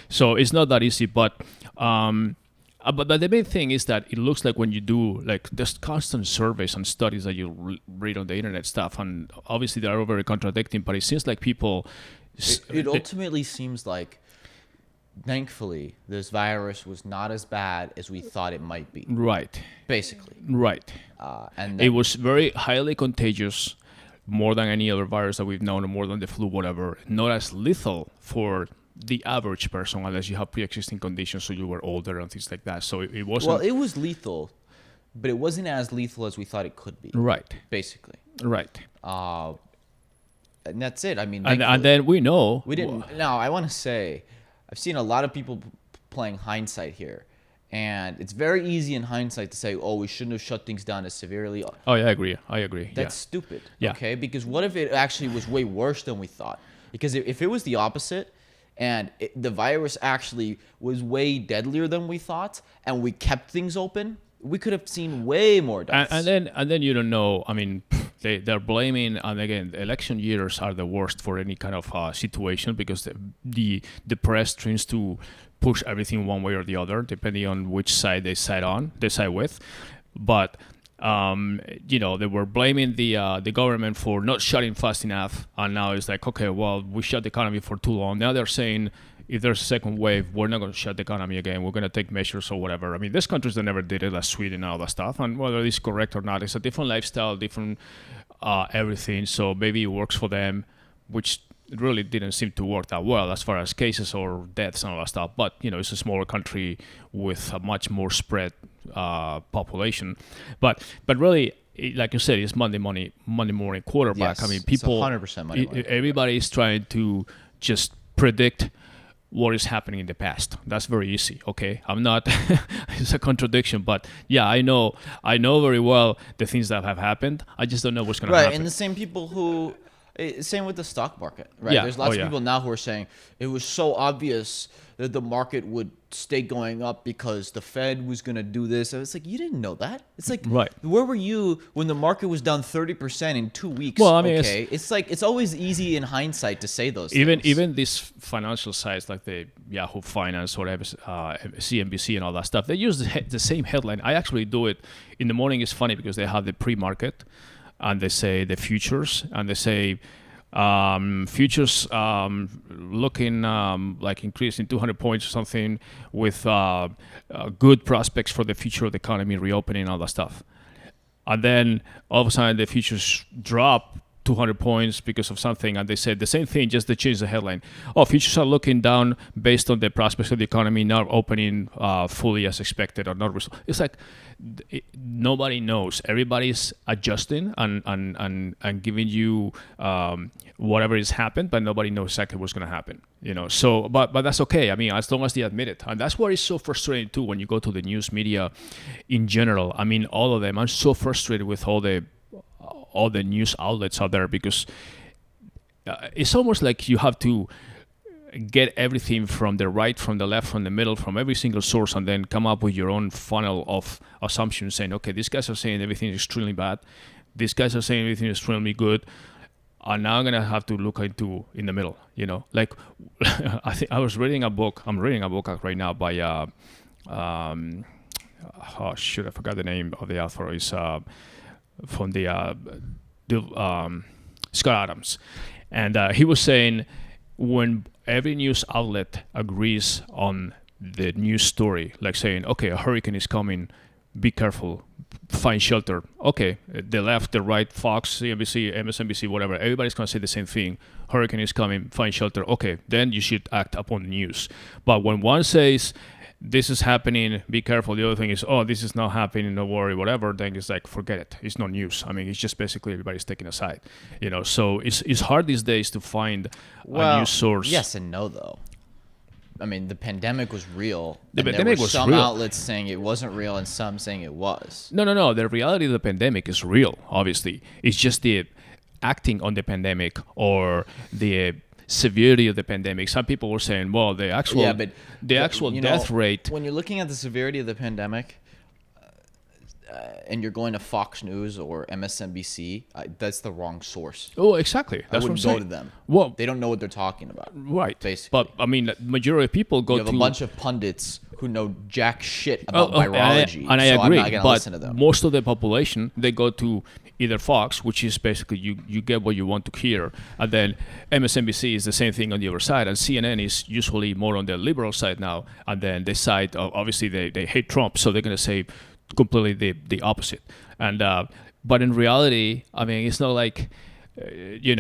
So it's not that easy, but the main thing is that it looks like when you do like there's constant surveys and studies that you read on the internet stuff, and obviously they are all very contradicting, but it seems like people... It ultimately seems like, thankfully, this virus was not as bad as we thought it might be. Right. Basically. Right. And it was very highly contagious, more than any other virus that we've known, or more than the flu, whatever. Not as lethal for the average person unless you have pre-existing conditions, so you were older and things like that. So it wasn't... Well, it was lethal, but it wasn't as lethal as we thought it could be. Right. Basically. Right. And that's it. I mean, and then we know... We didn't... Now, I want to say, I've seen a lot of people playing hindsight here. And it's very easy in hindsight to say, we shouldn't have shut things down as severely. Oh, yeah, I agree. That's stupid. Yeah. Okay? Because what if it actually was way worse than we thought? Because if it was the opposite, and the virus actually was way deadlier than we thought, and we kept things open, we could have seen way more deaths. And then you don't know. I mean, they're blaming, and again, election years are the worst for any kind of situation, because the press tends to push everything one way or the other, depending on which side they side with. But they were blaming the government for not shutting fast enough, and now it's like, okay, well, we shut the economy for too long. Now they're saying, if there's a second wave, we're not going to shut the economy again. We're going to take measures or whatever. I mean, there's countries that never did it, like Sweden and all that stuff. And whether it's correct or not, it's a different lifestyle, different everything. So maybe it works for them, which it really didn't seem to work that well as far as cases or deaths and all that stuff. But, it's a smaller country with a much more spread population. But really, like you said, it's Monday morning quarterback. Yes, I mean, people, it's 100% Monday morning. Everybody is trying to just predict what is happening in the past. That's very easy. Okay, I'm not. It's a contradiction, but yeah, I know very well the things that have happened. I just don't know what's going to happen. Right, and the same people who, same with the stock market. Right, yeah. There's lots of people now who are saying it was so obvious that the market would stay going up because the Fed was going to do this. And it's like, you didn't know that. It's like, right. Where were you when the market was down 30% in 2 weeks? Well, I mean, it's like, it's always easy in hindsight to say those things. Even these financial sites like the Yahoo Finance or CNBC and all that stuff, they use the same headline. I actually do it in the morning. It's funny because they have the pre-market, and they say the futures, and they say futures looking like increasing 200 points or something, with good prospects for the future of the economy, reopening, all that stuff. And then all of a sudden the futures drop 200 points because of something, and they said the same thing, just they changed the headline. Futures are looking down based on the prospects of the economy not opening fully as expected or not. It's like nobody knows. Everybody's adjusting and giving you whatever has happened, but nobody knows exactly what's going to happen. So but that's okay. I mean, as long as they admit it, and that's what is so frustrating too when you go to the news media in general. I mean, all of them. I'm so frustrated with all the news outlets out there, because it's almost like you have to get everything from the right, from the left, from the middle, from every single source, and then come up with your own funnel of assumptions saying, okay, these guys are saying everything is extremely bad, these guys are saying everything is extremely good, and now I'm going to have to look into in the middle, like I was reading a book. I'm reading a book right now by I forgot the name of the author. It's from the Scott Adams, and he was saying, when every news outlet agrees on the news story, like saying, okay, a hurricane is coming, be careful, find shelter. Okay, the left, the right, Fox, CNBC, MSNBC, whatever, everybody's going to say the same thing. Hurricane is coming, find shelter. Okay, then you should act upon the news. But when one says, this is happening, be careful, the other thing is, oh, this is not happening, don't worry, whatever, then it's like, forget it. It's not news. I mean, it's just basically everybody's taking a side. So it's hard these days to find a news source. Yes and no, though. I mean, the pandemic was real. The and pandemic there were was some real. outlets saying it wasn't real and some saying it was. No. The reality of the pandemic is real, obviously. It's just the acting on the pandemic or the severity of the pandemic. Some people were saying, well, the actual death rate. When you're looking at the severity of the pandemic, and you're going to Fox News or MSNBC, that's the wrong source. Oh, exactly. That's I what I'm wouldn't go saying. to them. Well, They don't know what they're talking about. right. Basically. But I mean, the majority of people go You have to a bunch of pundits who know jack shit about virology. and I so agree. I'm not going to But listen to them. most of the population, they go to either Fox, which is basically you get what you want to hear, and then MSNBC is the same thing on the other side, and CNN is usually more on the liberal side now, and then they side, obviously they hate Trump, so they're going to say completely the opposite. And but in reality, I mean, it's not like you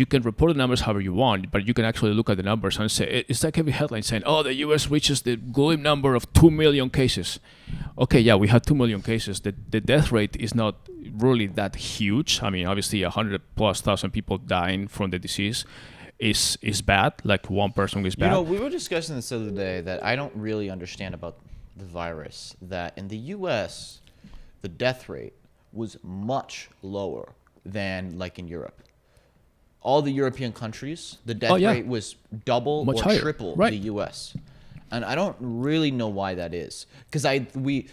can report the numbers however you want, but you can actually look at the numbers and say, it's like every headline saying, oh, the U.S. reaches the grim number of 2 million cases. Okay, yeah, we had 2 million cases. The death rate is not really that huge. I mean, obviously 100,000+ people dying from the disease is bad. Like one person is bad. We were discussing this the other day that I don't really understand about the virus, that in the U.S., the death rate was much lower than like in Europe. All the European countries, the death rate was double much or higher. triple Right. the U.S. And I don't really know why that is. Because we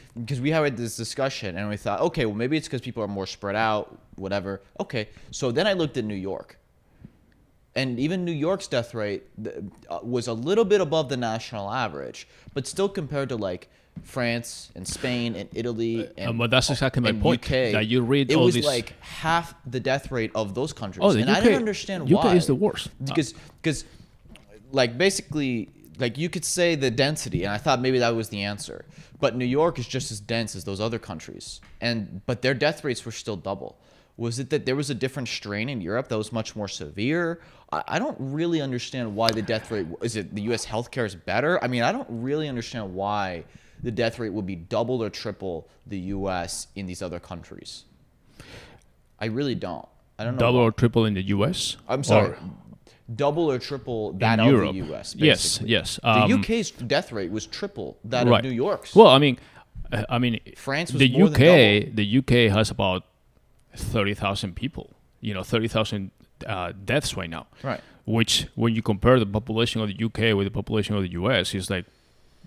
had this discussion and we thought, okay, well, maybe it's because people are more spread out, whatever. Okay, so then I looked at New York. And even New York's death rate was a little bit above the national average, but still compared to like France and Spain and Italy and but that's exactly my point. UK, That you read it all was these. like half the death rate of those countries. Oh, the and UK, I didn't understand why. UK is the worst. Because like basically like you could say the density, and I thought maybe that was the answer. But New York is just as dense as those other countries, but their death rates were still double. Was it that there was a different strain in Europe that was much more severe? I don't really understand why the death rate, is it the U.S. healthcare is better? I mean, I don't really understand why the death rate would be double or triple the U.S. in these other countries. I really don't. I don't know. Double why. or triple in the U.S. I'm sorry. Or Double or triple that in of Europe. the U.S. Yes, Basically. yes. The UK's death rate was triple that right. of New York's. Well, I mean, France was the more UK. than double. The UK has about 30,000 people. 30,000 deaths right now. Right. Which, when you compare the population of the UK with the population of the US, is like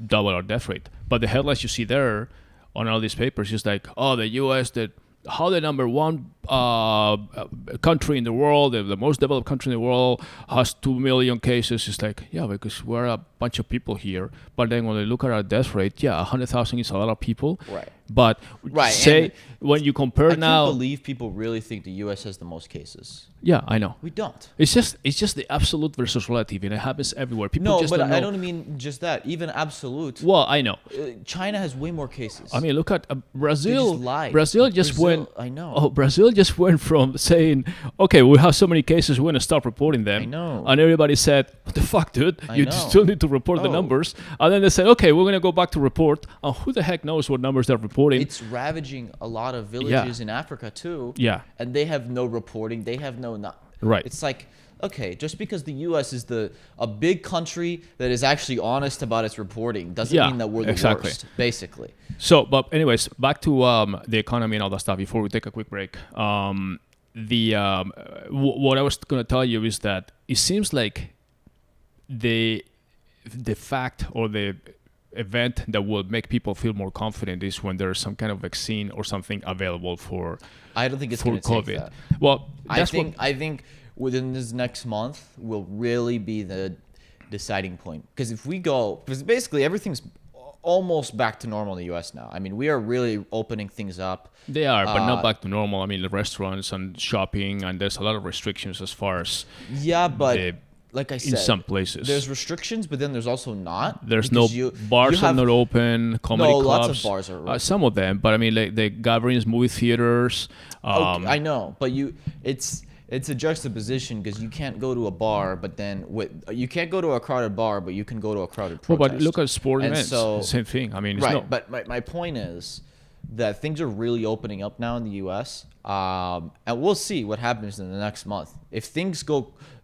double our death rate. But the headlines you see there on all these papers is like, oh, the US, how the number one country in the world, the most developed country in the world, has 2 million cases. It's like, yeah, because we're a bunch of people here. But then when they look at our death rate, 100,000 is a lot of people. Right. But say when you compare I now, can't believe people really think the U.S. has the most cases. yeah, I know. We don't. It's just the absolute versus relative, and it happens everywhere. People No, just but don't know. I don't mean just that. Even absolute. Well, I know. China has way more cases. I mean, look at Brazil. just lied. Brazil just Brazil, went. I know. Oh, Brazil just went from saying, "Okay, we have so many cases, we're gonna stop reporting them." I know. And everybody said, "What the fuck, dude? I You know. still need to report the Oh. numbers." And then they said, "Okay, we're gonna go back to report." And who the heck knows what numbers they're reporting? It's ravaging a lot of villages in Africa too. Yeah. And they have no reporting. They have no. Right. It's like, okay, just because the U.S. is a big country that is actually honest about its reporting doesn't Yeah, mean that we're the exactly. worst. Basically. So, but anyways, back to the economy and all that stuff. Before we take a quick break, what I was going to tell you is that it seems like the fact or the event that will make people feel more confident is when there's some kind of vaccine or something available for I don't think it's for going to take COVID. that. Well, I that's think within this next month will really be the deciding point. Because because basically everything's almost back to normal in the U.S. now. I mean, we are really opening things up. they are, but not back to normal. I mean, the restaurants and shopping, and there's a lot of restrictions as far as Yeah, but the like I said, in some places. there's restrictions, but then there's also not. There's no bars are not open. Comedy clubs. Lots of bars are open. Some of them, but I mean, like the gatherings, movie theaters. Okay, I know, but it's a juxtaposition because you can't go to a bar, but then you can't go to a crowded bar, but you can go to a crowded protest. Well, but look at sport events. Same thing. I mean, it's but my point is that things are really opening up now in the U.S. And we'll see what happens in the next month. If things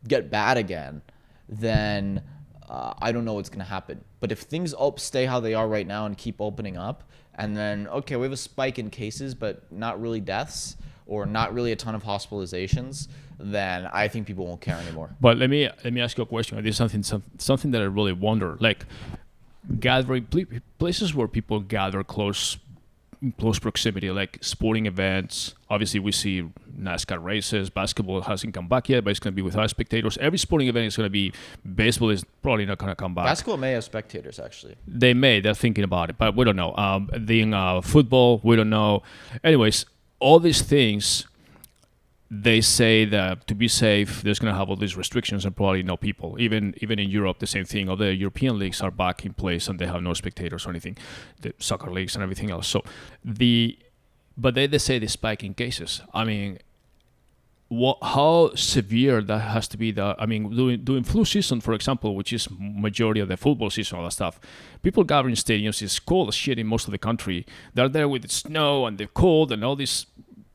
get bad again, then I don't know what's going to happen. But if things stay how they are right now and keep opening up, and then, okay, we have a spike in cases, but not really deaths or not really a ton of hospitalizations, then I think people won't care anymore. But let me ask you a question. This is something that I really wonder. Like gathering places where people gather close proximity, like sporting events. Obviously, we see NASCAR races. Basketball hasn't come back yet, but it's going to be without spectators. Every sporting event is going to be. Baseball is probably not going to come back. Basketball may have spectators, actually. They're thinking about it, but we don't know. Football, we don't know. Anyways, all these things, they say that to be safe, there's going to have all these restrictions and probably no people. Even in Europe, the same thing. All the European leagues are back in place and they have no spectators or anything. The soccer leagues and everything else. But they say the spike in cases. I mean, how severe that has to be? Doing flu season, for example, which is majority of the football season, all that stuff. People gather in stadiums. It's cold as shit in most of the country. They're there with the snow and the cold and all these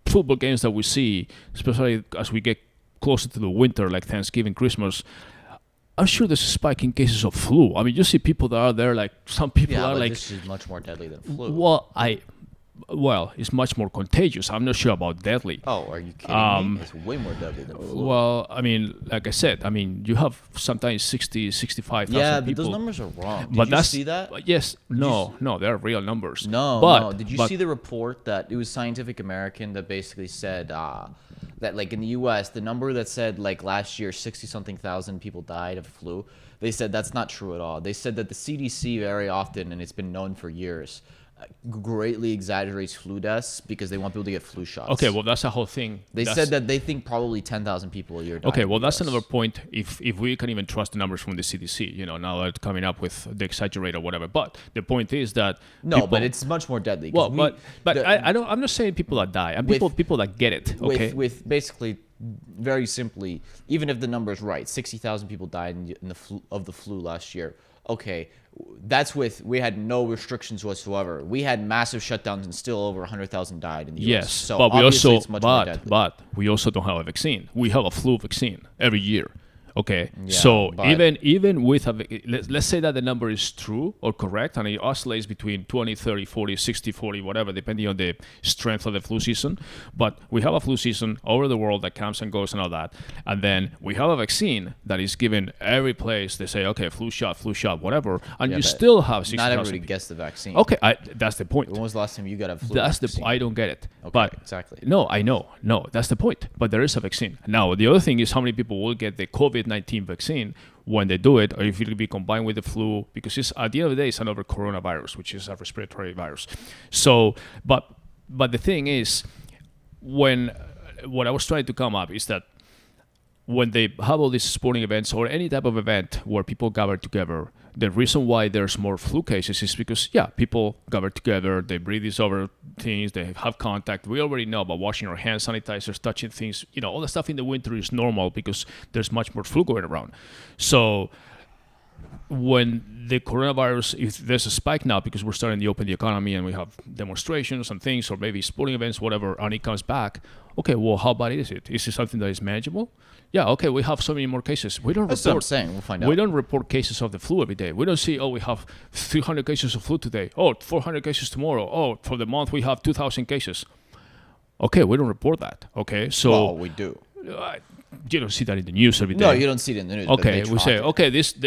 football games that we see, especially as we get closer to the winter, like Thanksgiving, Christmas. I'm sure there's a spike in cases of flu. I mean, you see people that are there, like some people are like. This is much more deadly than flu. Well, it's much more contagious. I'm not sure about deadly. Oh, are you kidding me? It's way more deadly than flu. Well, I mean, like I said, you have sometimes 60, 65,000 people. Yeah, but those numbers are wrong. Did you see that? Yes. No, they're real numbers. No. Did you see the report that it was Scientific American that basically said that, like, in the U.S., the number that said, like, last year 60-something thousand people died of flu, they said that's not true at all. They said that the CDC very often, and it's been known for years, greatly exaggerates flu deaths because they want people to get flu shots. Okay, well, that's the whole thing. They said that they think probably 10,000 people a year die. Okay, well, that's another point. If we can even trust the numbers from the CDC, now they're coming up with the exaggerate or whatever. But the point is that but it's much more deadly. Well, I'm not saying people that die. I'm people that get it. Okay, with basically, very simply, even if the number is right, 60,000 people died of the flu last year. Okay, we had no restrictions whatsoever. We had massive shutdowns and still over 100,000 died in the US. Yes, so but it's much more deadly. But we also don't have a vaccine. We have a flu vaccine every year. Okay, yeah, so even with let's say that the number is true or correct, and it oscillates between 20, 30, 40, 60, 40, whatever, depending on the strength of the flu season. But we have a flu season over the world that comes and goes and all that. And then we have a vaccine that is given every place. They say, okay, flu shot, whatever. And you still have 60,000. Not everybody gets the vaccine. Okay, that's the point. When was the last time you got a flu vaccine? I don't get it. Okay, but exactly. No, I know. No, that's the point. But there is a vaccine. Now, the other thing is how many people will get the COVID-19 vaccine when they do it, or if it will be combined with the flu, because at the end of the day, it's another coronavirus, which is a respiratory virus. So, but the thing is, what I was trying to come up is that when they have all these sporting events or any type of event where people gather together, the reason why there's more flu cases is because, people gather together, they breathe these other things, they have contact. We already know about washing our hands, sanitizers, touching things. All the stuff in the winter is normal because there's much more flu going around. So when the coronavirus, if there's a spike now because we're starting to open the economy and we have demonstrations and things, or maybe sporting events, whatever, and it comes back, okay, well, how bad is it? Is it something that is manageable? Yeah, okay, we have so many more cases. That's what I'm saying. We'll find out. We don't report cases of the flu every day. We don't see, we have 300 cases of flu today. 400 cases tomorrow. For the month we have 2,000 cases. Okay, we don't report that. Okay, so... Well, we do. You don't see that in the news every day. No, you don't see it in the news. Okay, we say,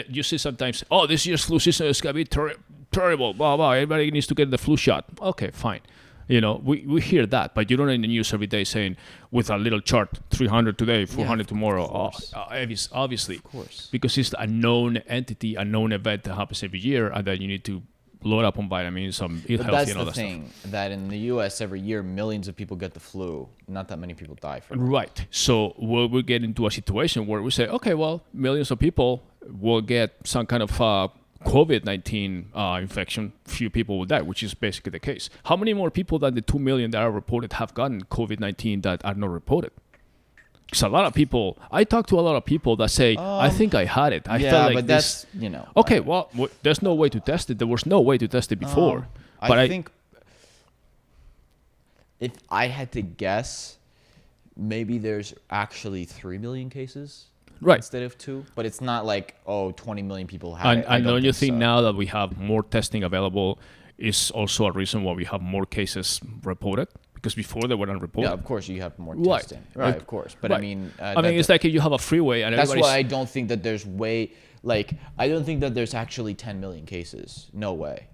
you see sometimes, this year's flu season is going to be terrible, blah, blah, everybody needs to get the flu shot. Okay, fine. We hear that, but you don't in the news every day saying with a little chart, 300 today, 400 tomorrow. Obviously. Of course. Because it's a known entity, a known event that happens every year, and then you need to load up on vitamins, eat But healthy that's and all the that thing, that in the U.S. every year, millions of people get the flu. Not that many people die from it. Right. So we'll get into a situation where we say, okay, well, millions of people will get some kind of COVID-19 infection. Few people will die, which is basically the case. How many more people than the 2 million that are reported have gotten COVID-19 that are not reported? Because a lot of people, I talk to a lot of people that say, I think I had it. I felt like but this. that's, Okay, well, there's no way to test it. There was no way to test it before. But I think if I had to guess, maybe there's actually 3 million cases right. instead of 2. But it's not like, 20 million people have it. And don't you think now that we have more testing available is also a reason why we have more cases reported? Because before they were unreported. Yeah, of course you have more Right. testing. Right, Like, of course. But right. I mean... it's like if you have a freeway and that's everybody's... why I don't think that there's I don't think that there's actually 10 million cases. No way.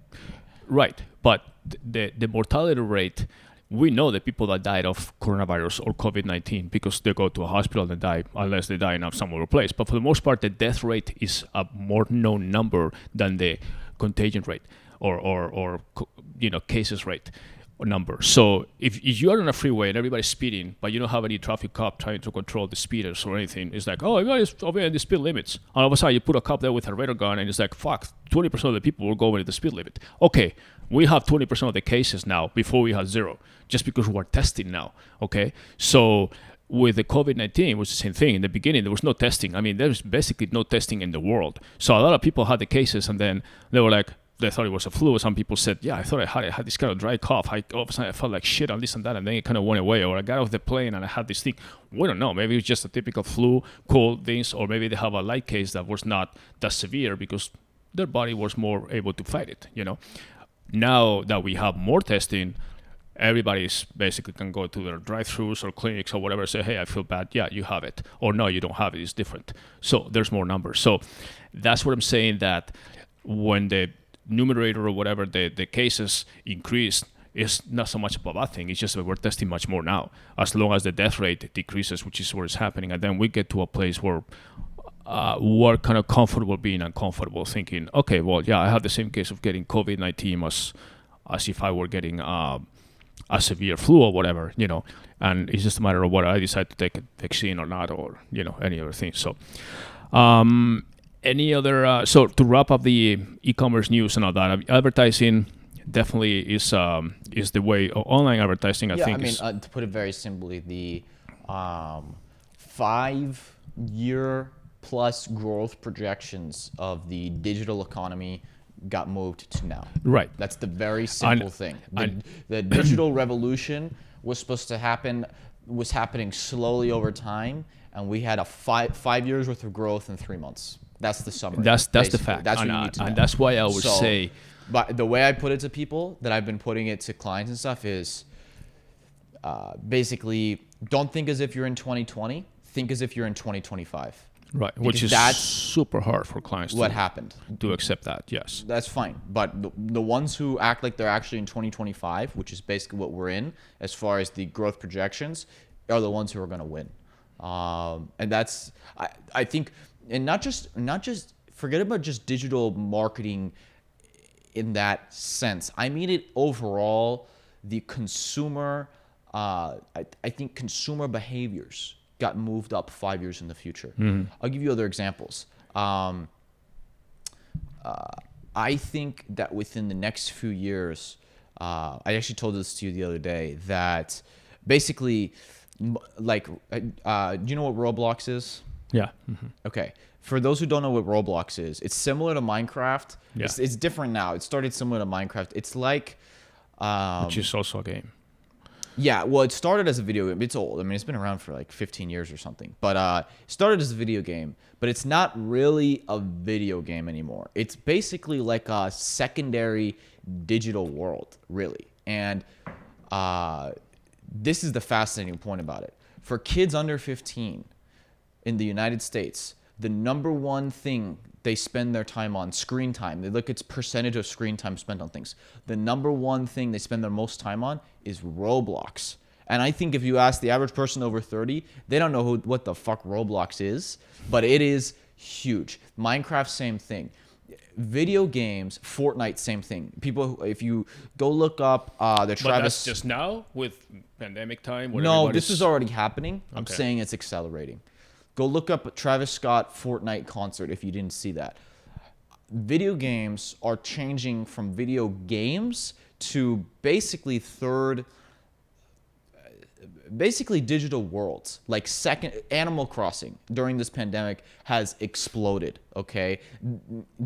Right. But the mortality rate, we know the people that died of coronavirus or COVID-19 because they go to a hospital and die, unless they die in some other place. But for the most part, the death rate is a more known number than the contagion rate or cases rate or number. So if you are on a freeway and everybody's speeding, but you don't have any traffic cop trying to control the speeders or anything, it's like, everybody's obeying the speed limits. All of a sudden, you put a cop there with a radar gun and it's like, fuck, 20% of the people will go into the speed limit. Okay, we have 20% of the cases now before we had 0, just because we're testing now, okay? So with the COVID-19, it was the same thing. In the beginning, there was no testing. I mean, there was basically no testing in the world. So a lot of people had the cases and then they were like, they thought it was a flu. Some people said, yeah, I thought I had this kind of dry cough. All of a sudden I felt like shit on this and that, and then it kind of went away. Or I got off the plane and I had this thing. We don't know. Maybe it's just a typical flu, cold things, or maybe they have a light case that was not that severe because their body was more able to fight it, Now that we have more testing, everybody's basically can go to their drive-thrus or clinics or whatever, say, hey, I feel bad. Yeah, you have it. Or no, you don't have it. It's different. So there's more numbers. So that's what I'm saying, that when the numerator or whatever, the cases increased, is not so much of a bad thing. It's just that we're testing much more now, as long as the death rate decreases, which is where it's happening. And then we get to a place where we're kind of comfortable being uncomfortable, thinking, okay, well, yeah, I have the same case of getting COVID-19 as if I were getting a severe flu or whatever, and it's just a matter of whether I decide to take a vaccine or not, or, any other thing. So, any other, so to wrap up the e-commerce news and all that, advertising definitely is the way, online advertising, I think. To put it very simply, the 5-year plus growth projections of the digital economy got moved to now. Right. That's the very simple thing. The digital revolution was supposed to happen, was happening slowly over time, and we had a 5 years worth of growth in 3 months. That's the summary. That's the basically. fact. That's what you need to know. And that's why I would say. But the way I put it to people, that I've been putting it to clients and stuff, is basically, don't think as if you're in 2020. Think as if you're in 2025. Right, which is super hard for clients to accept that, yes. That's fine. But the ones who act like they're actually in 2025, which is basically what we're in as far as the growth projections, are the ones who are going to win. And that's, I think, and not just forget about just digital marketing in that sense. I mean it overall, the consumer, I think consumer behaviors got moved up 5 years in the future. Mm-hmm. I'll give you other examples. I think that within the next few years, I actually told this to you the other day, that basically, like, do you know what Roblox is? Yeah. Mm-hmm. Okay. For those who don't know what Roblox is, it's similar to Minecraft. Yeah. It's different now. It started similar to Minecraft. It's like... which is also a game. Yeah, well, it started as a video game. It's old. I mean, it's been around for like 15 years or something. But it started as a video game. But it's not really a video game anymore. It's basically like a secondary digital world, really. And this is the fascinating point about it. For kids under 15 in the United States, the number one thing they spend their time on, screen time. They look at percentage of screen time spent on things. The number one thing they spend their most time on is Roblox. And I think if you ask the average person over 30, they don't know what the fuck Roblox is, but it is huge. Minecraft, same thing. Video games, Fortnite, same thing. People, if you go look up the But Travis. that's just now with pandemic time. Where No, this everybody's- is already happening. I'm Okay. saying it's accelerating. Go look up Travis Scott Fortnite concert if you didn't see that. Video games are changing from video games to basically digital worlds. Like Animal Crossing during this pandemic has exploded. Okay,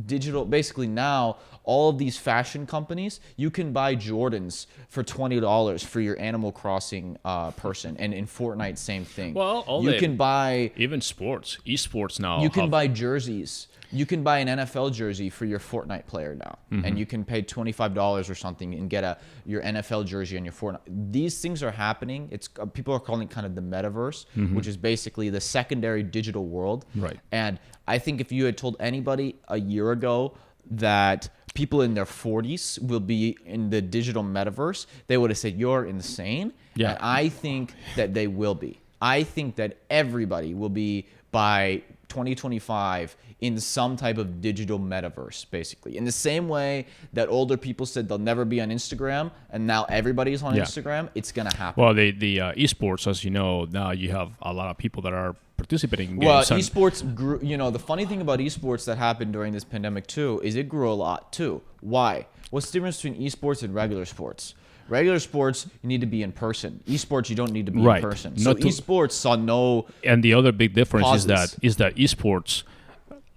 digital. Basically now, all of these fashion companies, you can buy Jordans for $20 for your Animal Crossing person, and in Fortnite, same thing. Well, you can buy. even sports, esports now. You can have- buy jerseys. You can buy an NFL jersey for your Fortnite player now, and you can pay $25 or something and get your NFL jersey on your Fortnite. These things are happening. It's people are calling it kind of the metaverse, which is basically the secondary digital world. Right. And I think if you had told anybody a year ago that people in their 40s will be in the digital metaverse, they would have said, "You're insane." Yeah. And I think that they will be. I think that everybody will be by 2025 in some type of digital metaverse, basically. In the same way that older people said they'll never be on Instagram, and now everybody's on Yeah. Instagram, it's going to happen. Well, the esports, as you know, now you have a lot of people that are participating in Well, games. and- esports grew. The funny thing about esports that happened during this pandemic too is it grew a lot too. Why? What's the difference between esports and regular sports? Regular sports, you need to be in person. Esports, you don't need to be Right. in person. So Not to- esports saw no. And the other big difference Pauses. is that esports,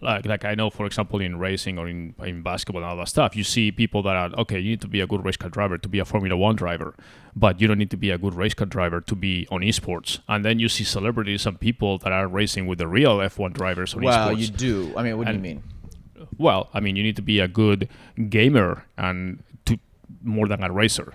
like I know, for example, in racing or in basketball and all that stuff, you see people that are, okay, you need to be a good race car driver to be a Formula One driver, but you don't need to be a good race car driver to be on esports. And then you see celebrities and people that are racing with the real F1 drivers on Well, esports. you do. I mean, what do you And- mean? Well, I mean, you need to be a good gamer and to more than a racer,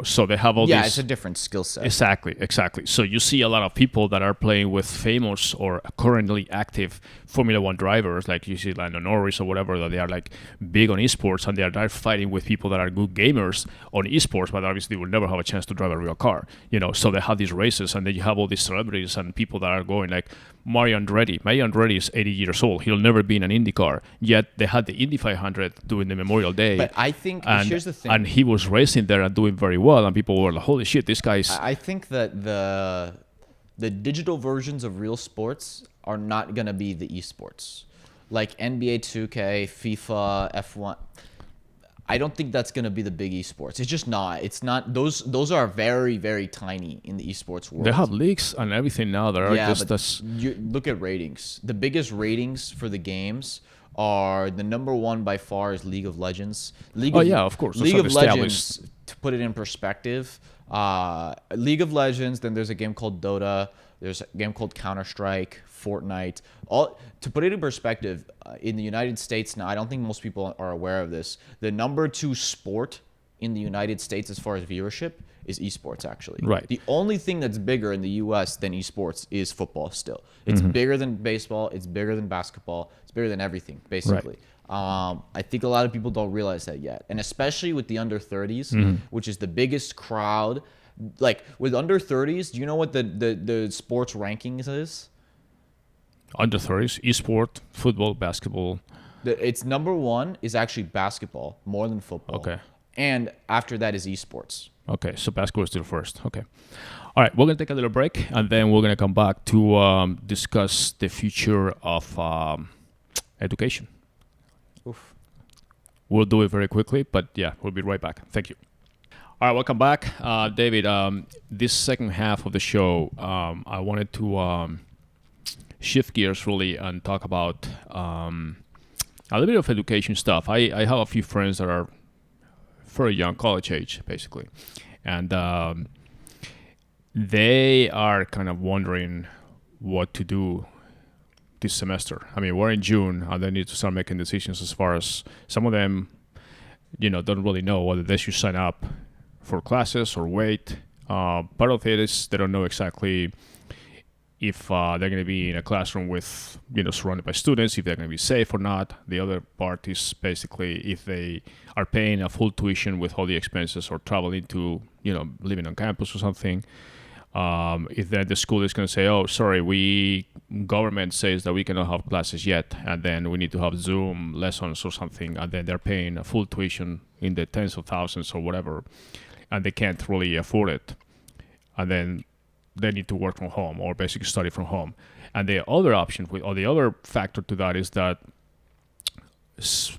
So they have all Yeah, these. it's a different skill set. Exactly. So you see a lot of people that are playing with famous or currently active Formula One drivers, like you see Lando Norris or whatever, that they are like big on esports, and they are fighting with people that are good gamers on esports, but obviously will never have a chance to drive a real car. So they have these races, and then you have all these celebrities and people that are going like Mario Andretti. Mario Andretti is 80 years old. He'll never be in an IndyCar. Yet they had the Indy 500 doing the Memorial Day. But I think and, here's the thing. and he was racing there and doing very well, and people were like, "Holy shit, this guy's." I think that the digital versions of real sports are not going to be the esports. Like NBA 2K, FIFA, F1. I don't think that's going to be the big esports. It's just not. It's not. Those are very, very tiny in the esports world. They have leaks and everything now that are just as. You look at ratings. The biggest ratings for the games are the number one by far is League of Legends. Of course. That's League of established. Legends, to put it in perspective, League of Legends, then there's a game called Dota, there's a game called Counter-Strike, Fortnite. All to put it in perspective, in the United States now, I don't think most people are aware of this. The number 2 sport in the United States as far as viewership is esports, actually. Right. The only thing that's bigger in the US than esports is football still. It's bigger than baseball, it's bigger than basketball, it's bigger than everything, basically. I think a lot of people don't realize that yet. And especially with the under 30s, which is the biggest crowd. Like with under 30s, do you know what the sports rankings is? Under 30s, esport, football, basketball. It's number 1 is actually basketball, more than football. Okay. And after that is esports. Okay, so basketball is still first. Okay. All right, we're going to take a little break, and then we're going to come back to discuss the future of education. Oof. We'll do it very quickly, but yeah, we'll be right back. Thank you. All right, welcome back. David, this second half of the show, I wanted to shift gears really and talk about a little bit of education stuff. I have a few friends that are very young, college age, basically. And they are kind of wondering what to do this semester. I mean, we're in June, and they need to start making decisions as far as some of them, don't really know whether they should sign up for classes or wait. Part of it is they don't know exactly if they're going to be in a classroom with, surrounded by students, if they're going to be safe or not. The other part is basically if they are paying a full tuition with all the expenses or traveling to, living on campus or something. if then the school is going to say, oh, sorry, government says that we cannot have classes yet, and then we need to have Zoom lessons or something, and then they're paying a full tuition in the tens of thousands or whatever, and they can't really afford it, and then they need to work from home or basically study from home. And the other option, or the other factor to that, is that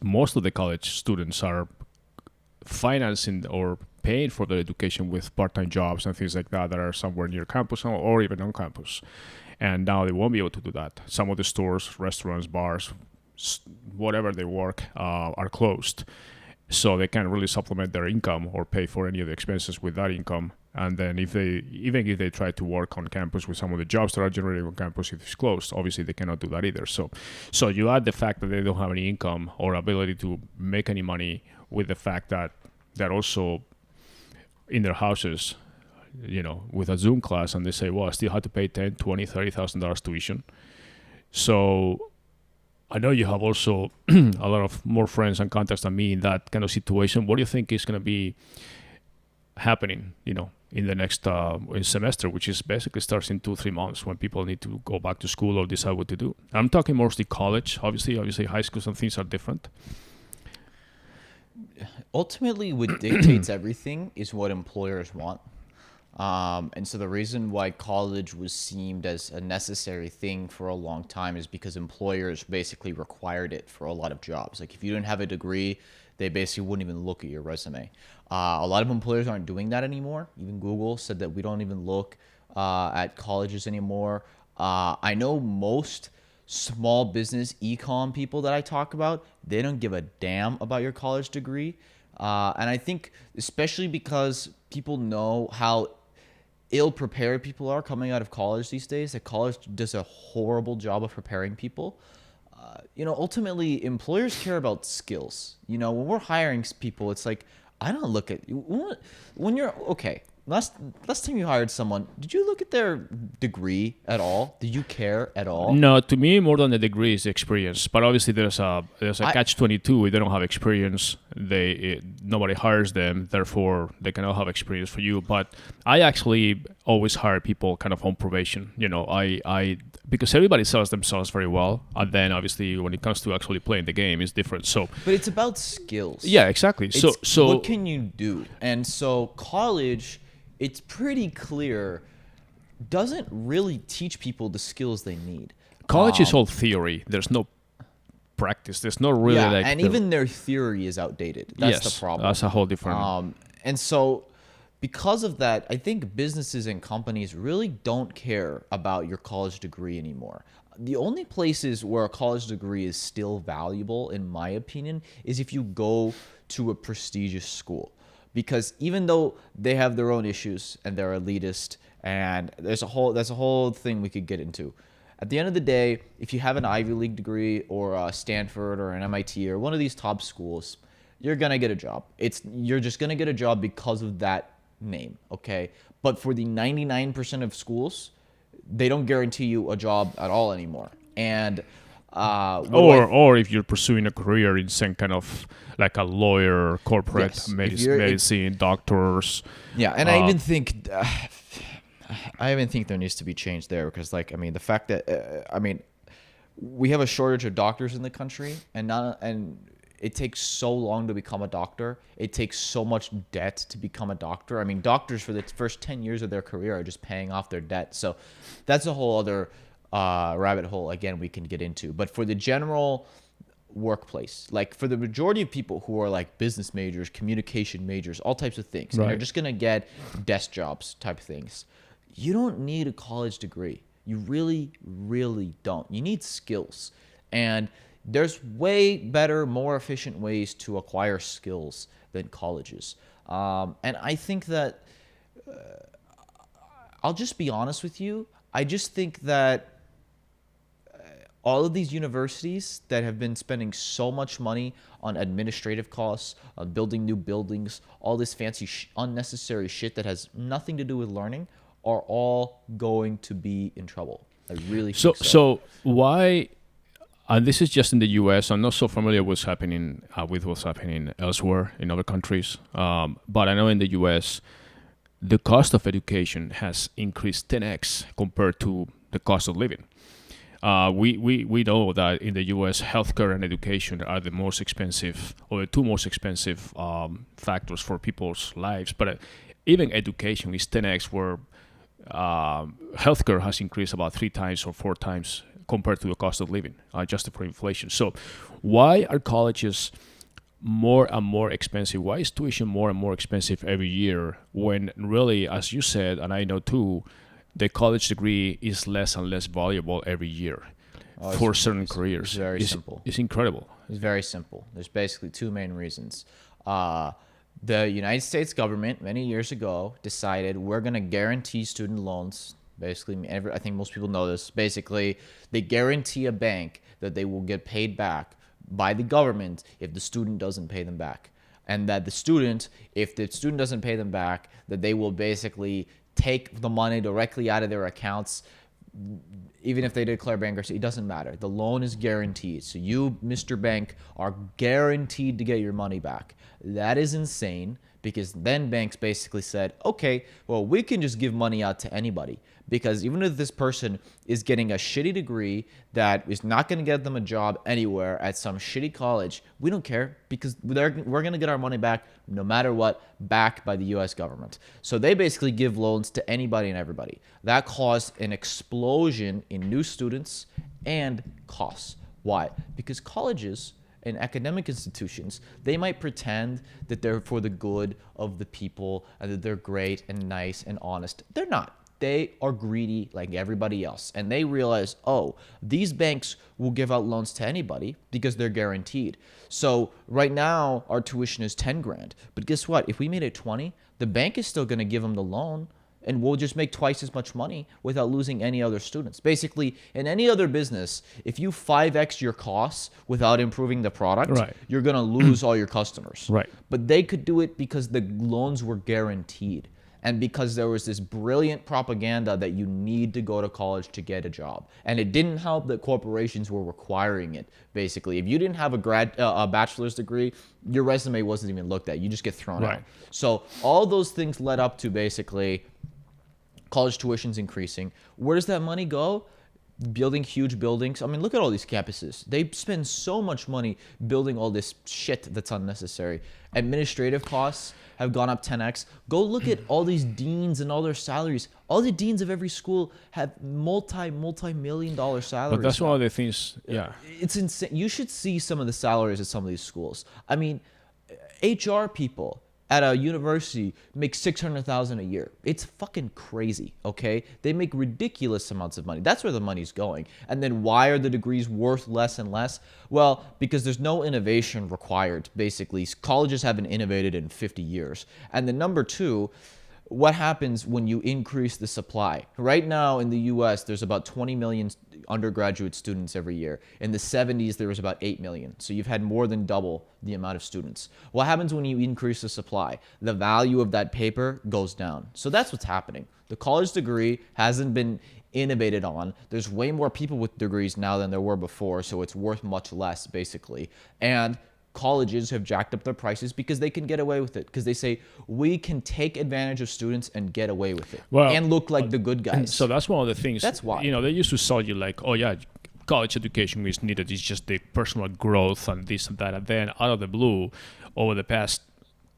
most of the college students are financing or paying for their education with part-time jobs and things like that are somewhere near campus or even on campus. And now they won't be able to do that. Some of the stores, restaurants, bars, whatever they work are closed. So they can't really supplement their income or pay for any of the expenses with that income. And then even if they try to work on campus with some of the jobs that are generated on campus, if it's closed, obviously they cannot do that either. So you add the fact that they don't have any income or ability to make any money with the fact that they're also in their houses, with a Zoom class, and they say, well, I still have to pay $10,000, $20,000, $30,000 tuition. So I know you have also a lot of more friends and contacts than me in that kind of situation. What do you think is going to be happening, in the next semester, which is basically starts in 2-3 months when people need to go back to school or decide what to do? I'm talking mostly college. Obviously high schools and things are different. Ultimately, what dictates everything is what employers want. And so the reason why college was seen as a necessary thing for a long time is because employers basically required it for a lot of jobs. Like if you didn't have a degree, they basically wouldn't even look at your resume. A lot of employers aren't doing that anymore. Even Google said that we don't even look at colleges anymore. I know most small business e-com people that I talk about, they don't give a damn about your college degree. And I think especially because people know how ill-prepared people are coming out of college these days, that college does a horrible job of preparing people. Ultimately, employers care about skills. When we're hiring people, it's like, I don't look at when you're okay. Last time you hired someone, did you look at their degree at all? Did you care at all? No, to me, more than the degree is the experience. But obviously, there's a catch-22. If they don't have experience, nobody hires them. Therefore, they cannot have experience for you. But I actually always hire people kind of on probation. Because everybody sells themselves very well, and then obviously when it comes to actually playing the game, it's different. So, but it's about skills. Yeah, exactly. So what can you do? And so college, it's pretty clear, doesn't really teach people the skills they need. College is all theory. There's no practice. There's no really and even their theory is outdated. That's the problem. That's a whole different. And so because of that, I think businesses and companies really don't care about your college degree anymore. The only places where a college degree is still valuable, in my opinion, is if you go to a prestigious school. Because even though they have their own issues and they're elitist, and that's a whole thing we could get into. At the end of the day, if you have an Ivy League degree or a Stanford or an MIT or one of these top schools, you're gonna get a job. You're just gonna get a job because of that name, okay? But for the 99% of schools, they don't guarantee you a job at all anymore. And or if you're pursuing a career in some kind of like a lawyer, corporate medicine, doctors. Yeah, and I even think there needs to be change there because, the fact that we have a shortage of doctors in the country, and it takes so long to become a doctor. It takes so much debt to become a doctor. Doctors for the first 10 years of their career are just paying off their debt. So that's a whole other rabbit hole, again, we can get into. But for the general workplace, like for the majority of people who are like business majors, communication majors, all types of things, and you're just going to get desk jobs type things, you don't need a college degree. You really, really don't. You need skills. And there's way better, more efficient ways to acquire skills than colleges. And I think that, I'll just be honest with you, I just think that all of these universities that have been spending so much money on administrative costs, on building new buildings, all this fancy unnecessary shit that has nothing to do with learning, are all going to be in trouble. I really think so. So why, and this is just in the US, I'm not so familiar with what's happening elsewhere in other countries, but I know in the US, the cost of education has increased 10x compared to the cost of living. We know that in the U.S., healthcare and education are the most expensive, or the two most expensive factors for people's lives. But even education is 10x, where healthcare has increased about 3 times or 4 times compared to the cost of living, adjusted for inflation. So why are colleges more and more expensive? Why is tuition more and more expensive every year when really, as you said, and I know too, the college degree is less and less valuable every year for certain careers? It's very simple. It's incredible. It's very simple. There's basically 2 main reasons. The United States government many years ago decided we're going to guarantee student loans. Basically, I think most people know this. Basically, they guarantee a bank that they will get paid back by the government if the student doesn't pay them back. And that the student, if the student doesn't pay them back, that they will basically take the money directly out of their accounts. Even if they declare bankruptcy, it doesn't matter. The loan is guaranteed. So you, Mr. Bank, are guaranteed to get your money back. That is insane, because then banks basically said, okay, well, we can just give money out to anybody. Because even if this person is getting a shitty degree that is not going to get them a job anywhere at some shitty college, we don't care, because we're going to get our money back no matter what, backed by the U.S. government. So they basically give loans to anybody and everybody. That caused an explosion in new students and costs. Why? Because colleges and academic institutions, they might pretend that they're for the good of the people and that they're great and nice and honest. They're not. They are greedy like everybody else. And they realize, oh, these banks will give out loans to anybody because they're guaranteed. So right now, our tuition is 10 grand. But guess what? If we made it 20, the bank is still going to give them the loan, and we'll just make twice as much money without losing any other students. Basically, in any other business, if you 5x your costs without improving the product, Right. you're going to lose all your customers. Right. But they could do it because the loans were guaranteed. And because there was this brilliant propaganda that you need to go to college to get a job. And it didn't help that corporations were requiring it, basically. If you didn't have a bachelor's degree, your resume wasn't even looked at. You just get thrown out. So all those things led up to basically college tuitions increasing. Where does that money go? Building huge buildings. I mean, look at all these campuses. They spend so much money building all this shit that's unnecessary. Administrative costs have gone up 10x. Go look at all these deans and all their salaries. All the deans of every school have multi-million dollar salaries. But that's one of the things, yeah. It's insane. You should see some of the salaries at some of these schools. I mean, HR people at a university make $600,000 a year. It's fucking crazy, okay? They make ridiculous amounts of money. That's where the money's going. And then why are the degrees worth less and less? Well, because there's no innovation required, basically. Colleges haven't innovated in 50 years. And then number 2, what happens when you increase the supply? Right now in the US, there's about 20 million undergraduate students every year. In the 70s, there was about 8 million. So you've had more than double the amount of students. What happens when you increase the supply? The value of that paper goes down. So that's what's happening. The college degree hasn't been innovated on. There's way more people with degrees now than there were before, so it's worth much less, basically. And colleges have jacked up their prices because they can get away with it, because they say we can take advantage of students and get away with it, and look like the good guys. So that's one of the things. That's why. You know, they used to sell you like, oh yeah, college education is needed. It's just the personal growth and this and that. And then out of the blue, over the past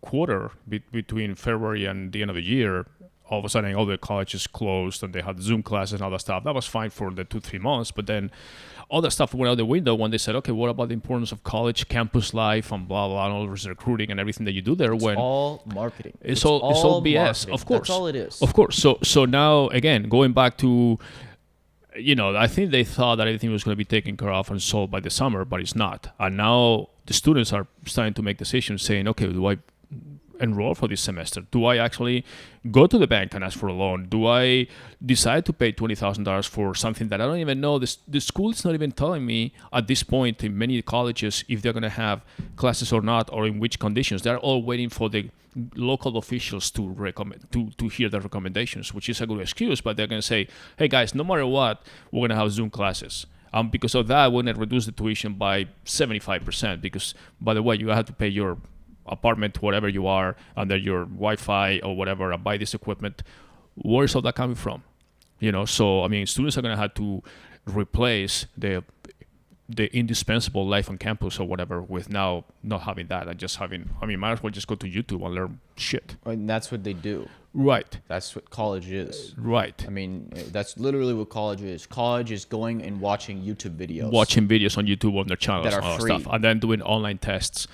quarter, between February and the end of the year, all of a sudden all the colleges closed and they had Zoom classes and all that stuff. That was fine for the 2-3 months, but then all that stuff went out the window when they said, okay, what about the importance of college campus life and blah blah, and all this recruiting and everything that you do there? It's all marketing. It's all BS, marketing. of course. That's all it is. Of course. So now again, going back to, you know, I think they thought that everything was going to be taken care of and solved by the summer, but it's not. And now the students are starting to make decisions saying, okay, do I enroll for this semester? Do I actually go to the bank and ask for a loan? Do I decide to pay $20,000 for something that I don't even know? The school is not even telling me at this point in many colleges if they're going to have classes or not, or in which conditions. They're all waiting for the local officials to recommend to hear their recommendations, which is a good excuse, but they're going to say, hey guys, no matter what, we're going to have Zoom classes. Because of that, we're going to reduce the tuition by 75%, because, by the way, you have to pay your apartment, whatever you are, under your Wi-Fi or whatever, and buy this equipment. Where is all that coming from? So I mean, students are going to have to replace the indispensable life on campus or whatever with now not having that and just having, I mean, might as well just go to YouTube and learn shit. And that's what they do. Right. That's what college is. Right. I mean, that's literally what college is. College is going and watching YouTube videos. Watching videos on YouTube on their channels that are and all free. stuff, and then doing online tests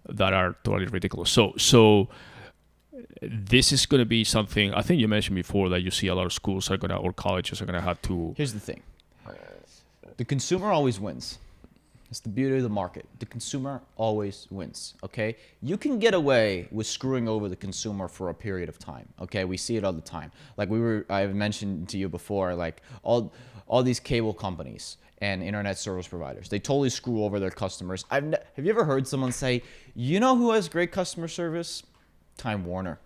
that are totally ridiculous. So this is going to be something, I think you mentioned before that you see a lot of schools are going to, or colleges are going to have to. Here's the thing. The consumer always wins. It's the beauty of the market. The consumer always wins, okay? You can get away with screwing over the consumer for a period of time, okay? We see it all the time. Like I've mentioned to you before, like all these cable companies and internet service providers, they totally screw over their customers. Have you ever heard someone say, you know who has great customer service? Time Warner.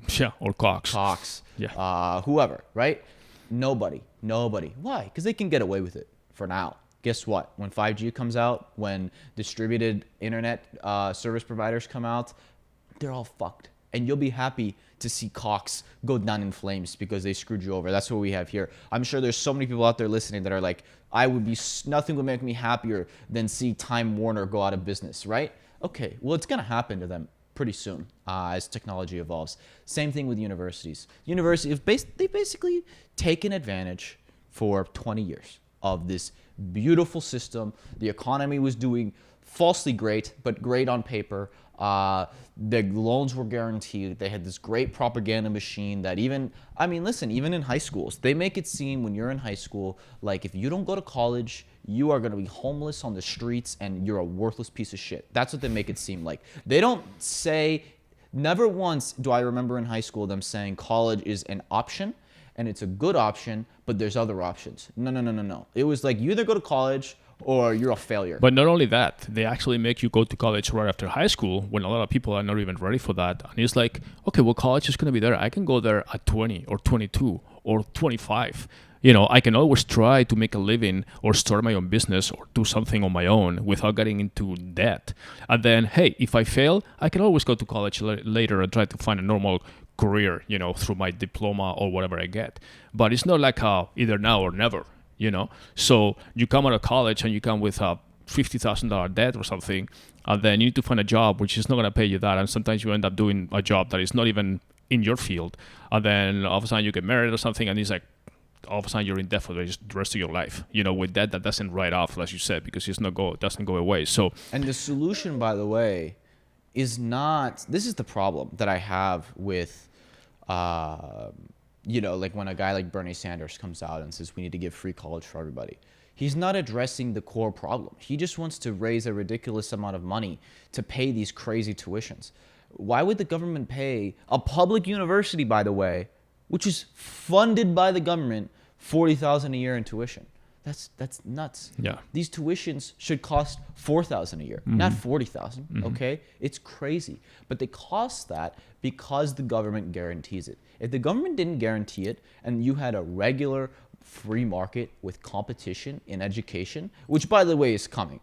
Yeah, or Cox. Yeah. Whoever, right? Nobody. Why? Because they can get away with it for now. Guess what? When 5G comes out, when distributed internet service providers come out, they're all fucked. And you'll be happy to see Cox go down in flames because they screwed you over. That's what we have here. I'm sure there's so many people out there listening that are like, nothing would make me happier than see Time Warner go out of business, right? Okay, well, it's going to happen to them pretty soon as technology evolves. Same thing with universities. Universities, they've basically taken advantage for 20 years of this beautiful system. The economy was doing falsely great, but great on paper. The loans were guaranteed. They had this great propaganda machine that even in high schools, they make it seem when you're in high school, like if you don't go to college, you are going to be homeless on the streets and you're a worthless piece of shit. That's what they make it seem like. They don't say, never once do I remember in high school them saying college is an option and it's a good option, but there's other options. No. It was like you either go to college or you're a failure. But not only that, they actually make you go to college right after high school when a lot of people are not even ready for that. And it's like, okay, well, college is going to be there. I can go there at 20 or 22 or 25. I can always try to make a living or start my own business or do something on my own without getting into debt. And then, hey, if I fail, I can always go to college later and try to find a normal career, through my diploma or whatever I get. But it's not like either now or never, So you come out of college and you come with a $50,000 debt or something, and then you need to find a job which is not going to pay you that. And sometimes you end up doing a job that is not even in your field. And then all of a sudden you get married or something, and it's like, all of a sudden you're in debt for the rest of your life, with debt that doesn't write off, as you said, because doesn't go away. So, and the solution, by the way, is not. This is the problem that I have with, like when a guy like Bernie Sanders comes out and says we need to give free college for everybody. He's not addressing the core problem. He just wants to raise a ridiculous amount of money to pay these crazy tuitions. Why would the government pay a public university, by the way, which is funded by the government, $40,000 a year in tuition? That's nuts. Yeah. These tuitions should cost $4,000 a year, not $40,000. Okay, it's crazy. But they cost that because the government guarantees it. If the government didn't guarantee it, and you had a regular free market with competition in education, which by the way is coming.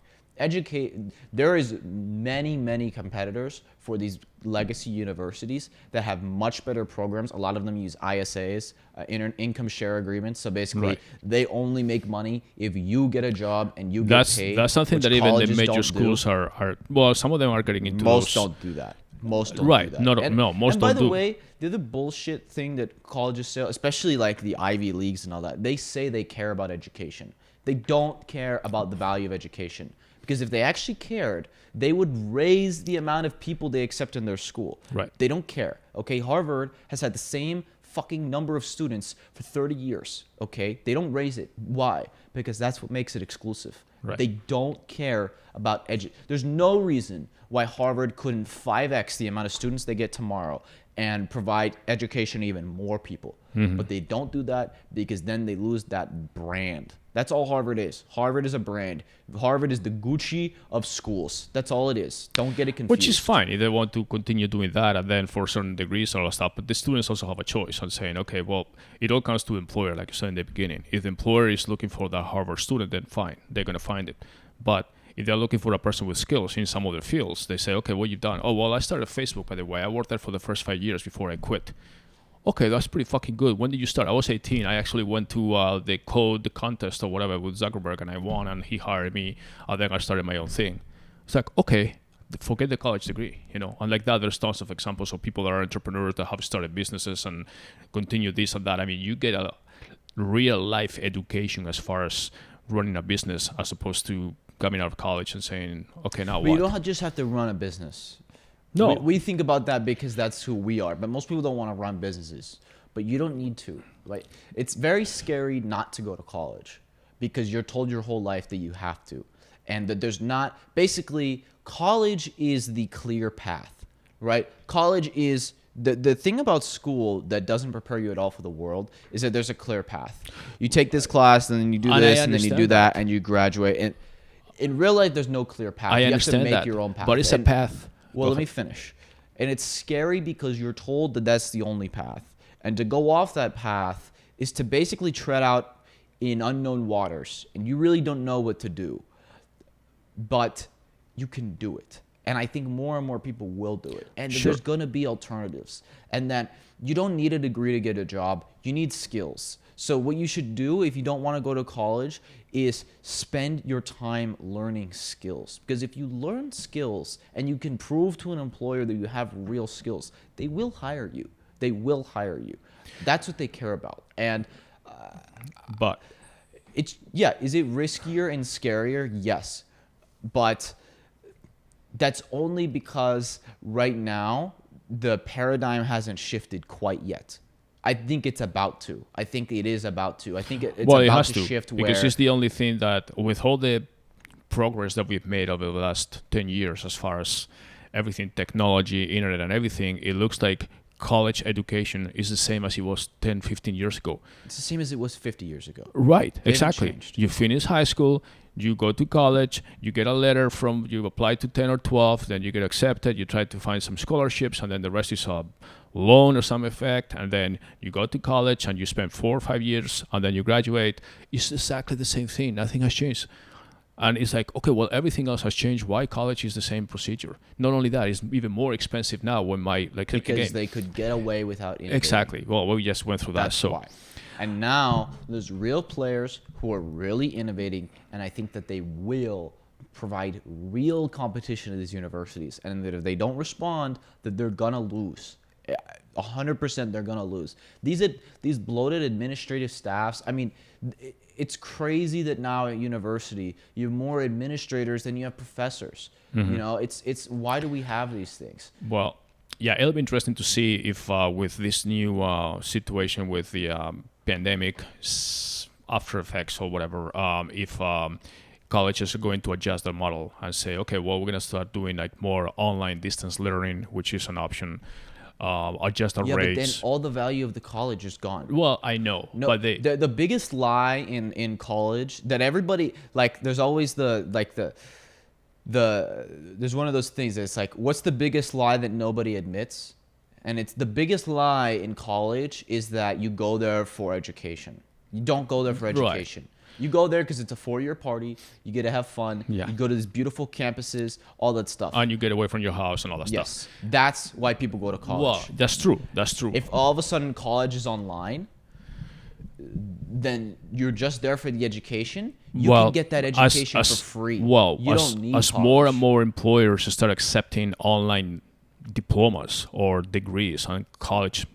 There is many competitors for these legacy universities that have much better programs. A lot of them use ISAs, income share agreements. So basically, they only make money if you get a job and you get paid. That's something that even the major schools are. Well, some of them are getting into. Most don't do that. Most don't right. do that. No, most and don't do. by the way, the other bullshit thing that colleges say, especially like the Ivy Leagues and all that, they say they care about education. They don't care about the value of education. Because if they actually cared, they would raise the amount of people they accept in their school. Right. They don't care. Okay, Harvard has had the same fucking number of students for 30 years. Okay, they don't raise it. Why? Because that's what makes it exclusive. Right. They don't care about There's no reason why Harvard couldn't 5x the amount of students they get tomorrow and provide education to even more people. But they don't do that because then they lose that brand. That's all Harvard is. Harvard is a brand. Harvard is the Gucci of schools. That's all it is. Don't get it confused. Which is fine if they want to continue doing that, and then for certain degrees and all that stuff. But the students also have a choice on saying, okay, well, it all comes to the employer, like you said in the beginning. If the employer is looking for that Harvard student, then fine, they're going to find it. But if they're looking for a person with skills in some other fields, they say, okay, what you've done? Oh, well, I started Facebook, by the way. I worked there for the first 5 years before I quit. Okay, that's pretty fucking good. When did you start? I was 18. I actually went to the code contest or whatever with Zuckerberg, and I won, and he hired me. And then I started my own thing. It's like, okay, forget the college degree, you know. And like that, there's tons of examples of people that are entrepreneurs that have started businesses and continue this and that. I mean, you get a real life education as far as running a business, as opposed to coming out of college and saying, okay, now But what? you don't just have to run a business. No. We think about that because that's who we are. But most people don't want to run businesses. But you don't need to. Right? It's very scary not to go to college because you're told your whole life that you have to. And that there's not... Basically, college is the clear path. Right? College is... The thing about school that doesn't prepare you at all for the world is that there's a clear path. You take this class, and then you do And this, I and then you do understand that, and you graduate. And in real life, there's no clear path. I You understand have to make that, your own path. but it's a path. Well, Go let me ahead. finish. And it's scary because you're told that that's the only path. And to go off that path is to basically tread out in unknown waters. And you really don't know what to do. But you can do it. And I think more and more people will do it. And Sure. there's going to be alternatives. And that you don't need a degree to get a job. You need skills. So what you should do if you don't want to go to college is spend your time learning skills. Because if you learn skills and you can prove to an employer that you have real skills, they will hire you. They will hire you. That's what they care about. And But it's, yeah, is it riskier and scarier? Yes. But that's only because right now the paradigm hasn't shifted quite yet. I think it's about to. I think it is about to. I think it's well, it about has to to, shift because where it's the only thing that, with all the progress that we've made over the last 10 years, as far as everything, technology, internet, and everything, it looks like college education is the same as it was 10, 15 years ago. it's the same as it was 50 years ago. Right, They haven't exactly. changed. You finish high school, you go to college, you get a letter from, you apply to 10 or 12, then you get accepted, you try to find some scholarships, and then the rest is a loan or some effect, and then you go to college and you spend 4 or 5 years, and then you graduate. It's exactly the same thing. Nothing has changed. And it's like, okay, well, everything else has changed. Why college is the same procedure? Not only that, it's even more expensive now when Because again, they could get away without innovating. exactly. Well, we just went through that. That's So why. And now there's real players who are really innovating, and I think that they will provide real competition to these universities, and that if they don't respond, that they're gonna lose. 100% they're gonna lose. These bloated administrative staffs. I mean, it's crazy that now at university you have more administrators than you have professors. Mm-hmm. You know, it's why do we have these things? well, yeah, it'll be interesting to see if with this new situation with the pandemic after effects or whatever, if colleges are going to adjust their model and say, okay, well, we're going to start doing like more online distance learning, which is an option. Adjust our Yeah, but then rates. all the value of the college is gone. Well, I know, No, but they the biggest lie in college that everybody, like, there's always there's one of those things that's like, what's the biggest lie that nobody admits? And it's the biggest lie in college is that you go there for education. You don't go there for education. You go there because it's a 4-year party. You get to have fun. Yeah. You go to these beautiful campuses, all that stuff. and you get away from your house and all that stuff. Yes, that's why people go to college. Well, that's true. That's true. If all of a sudden college is online, then you're just there for the education. You can get that education for free. Well, you don't need as college. more and more employers start accepting online diplomas or degrees, and college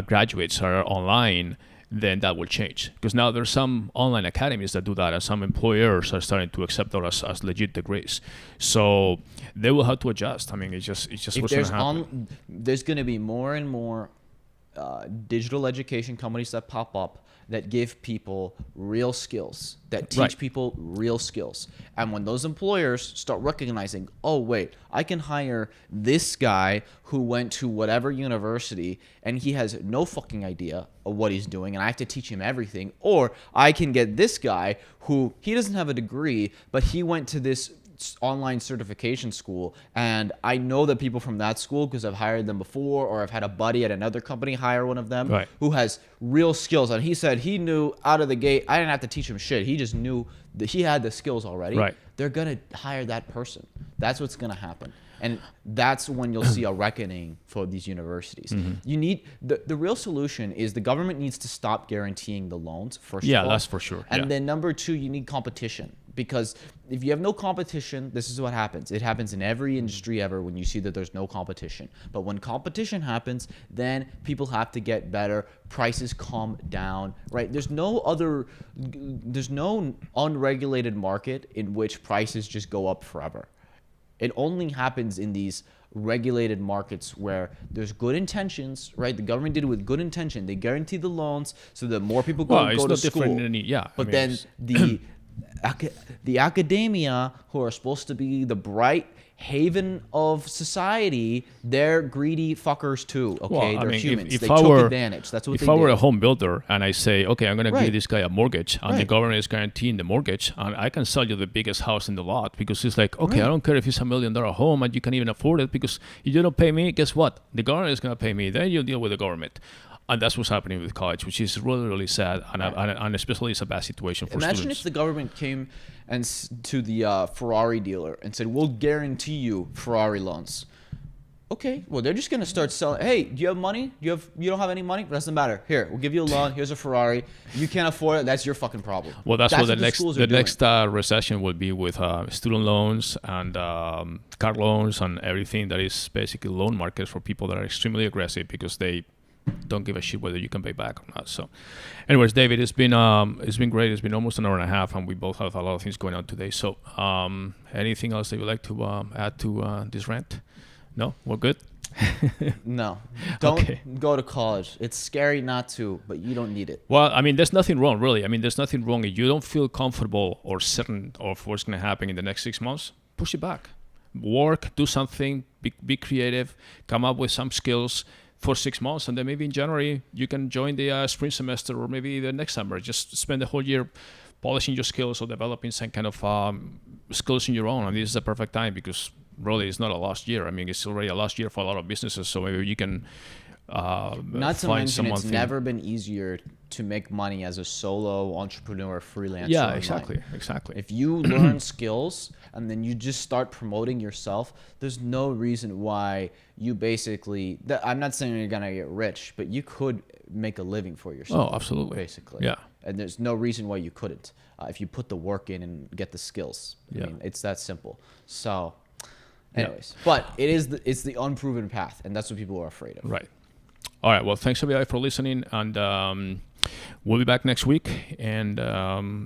graduates are online, then that will change. Because now there's some online academies that do that, and some employers are starting to accept those as legit degrees. So they will have to adjust. I mean, it's just if what's going there's to happen. there's going to be more and more digital education companies that pop up that give people real skills, that teach Right. people real skills. And when those employers start recognizing, oh, wait, I can hire this guy who went to whatever university and he has no fucking idea of what he's doing and I have to teach him everything. Or I can get this guy who, he doesn't have a degree, but he went to this online certification school, and I know the people from that school because I've hired them before, or I've had a buddy at another company hire one of them Right. who has real skills. And he said he knew out of the gate, I didn't have to teach him shit. He just knew that he had the skills already. Right. They're going to hire that person. That's what's going to happen. And that's when you'll see a reckoning for these universities. Mm-hmm. You need the real solution is the government needs to stop guaranteeing the loans first. Yeah, of all. that's for sure. And Yeah. then number two, you need competition, because if you have no competition, this is what happens. It happens in every industry ever when you see that there's no competition. But when competition happens, then people have to get better. Prices calm down, right? There's no unregulated market in which prices just go up forever. It only happens in these regulated markets where there's good intentions, right? The government did it with good intention. They guarantee the loans so that more people go it's to not school. different in any, yeah. But I mean, then it's- the academia, who are supposed to be the bright haven of society, they're greedy fuckers too. Okay, Well, I they're mean, humans. if They I took were, advantage. That's what if they I were did. a home builder and I say, okay, I'm going to Right. give this guy a mortgage, and the Right. government is guaranteeing the mortgage, and I can sell you the biggest house in the lot, because it's like, okay, Right. I don't care if it's $1 million home and you can even afford it, because if you don't pay me, guess what? The government is going to pay me. Then you deal with the government. And that's what's happening with college, which is really, really sad, and especially it's a bad situation for Imagine students. if the government came and to the Ferrari dealer and said, "We'll guarantee you Ferrari loans." Okay, well they're just gonna start selling. Hey, do you have money? You don't have any money? Doesn't matter. Here, we'll give you a loan. Here's a Ferrari. You can't afford it. That's your fucking problem. Well, that's what the schools next are doing. recession will be, with student loans and car loans and everything that is basically loan markets for people that are extremely aggressive, because they don't give a shit whether you can pay back or not. So, anyways, David, it's been great. It's been almost an hour and a half, and we both have a lot of things going on today. So, anything else that you'd like to add to this rant? No, we're good. No, don't Okay. go to college. It's scary not to, but you don't need it. Well, I mean, there's nothing wrong, really. I mean, there's nothing wrong if you don't feel comfortable or certain of what's going to happen in the next 6 months. Push it back. Work, do something, be creative, come up with some skills for 6 months, and then maybe in January you can join the spring semester, or maybe the next summer. Just spend the whole year polishing your skills or developing some kind of skills in your own. And this is the perfect time, because really it's not a lost year. I mean, it's already a lost year for a lot of businesses. So maybe you can Not to find mention, someone. it's never been easier to make money as a solo entrepreneur, freelancer. Yeah, online. exactly. If you learn skills and then you just start promoting yourself, there's no reason why you basically, I'm not saying you're going to get rich, but you could make a living for yourself. Oh, absolutely. Basically. Yeah. And there's no reason why you couldn't if you put the work in and get the skills. Yeah. I mean, it's that simple. So, anyways, but it's the unproven path, and that's what people are afraid of. Right. All right. Well, thanks everybody for listening, and we'll be back next week. And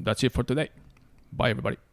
that's it for today. Bye, everybody.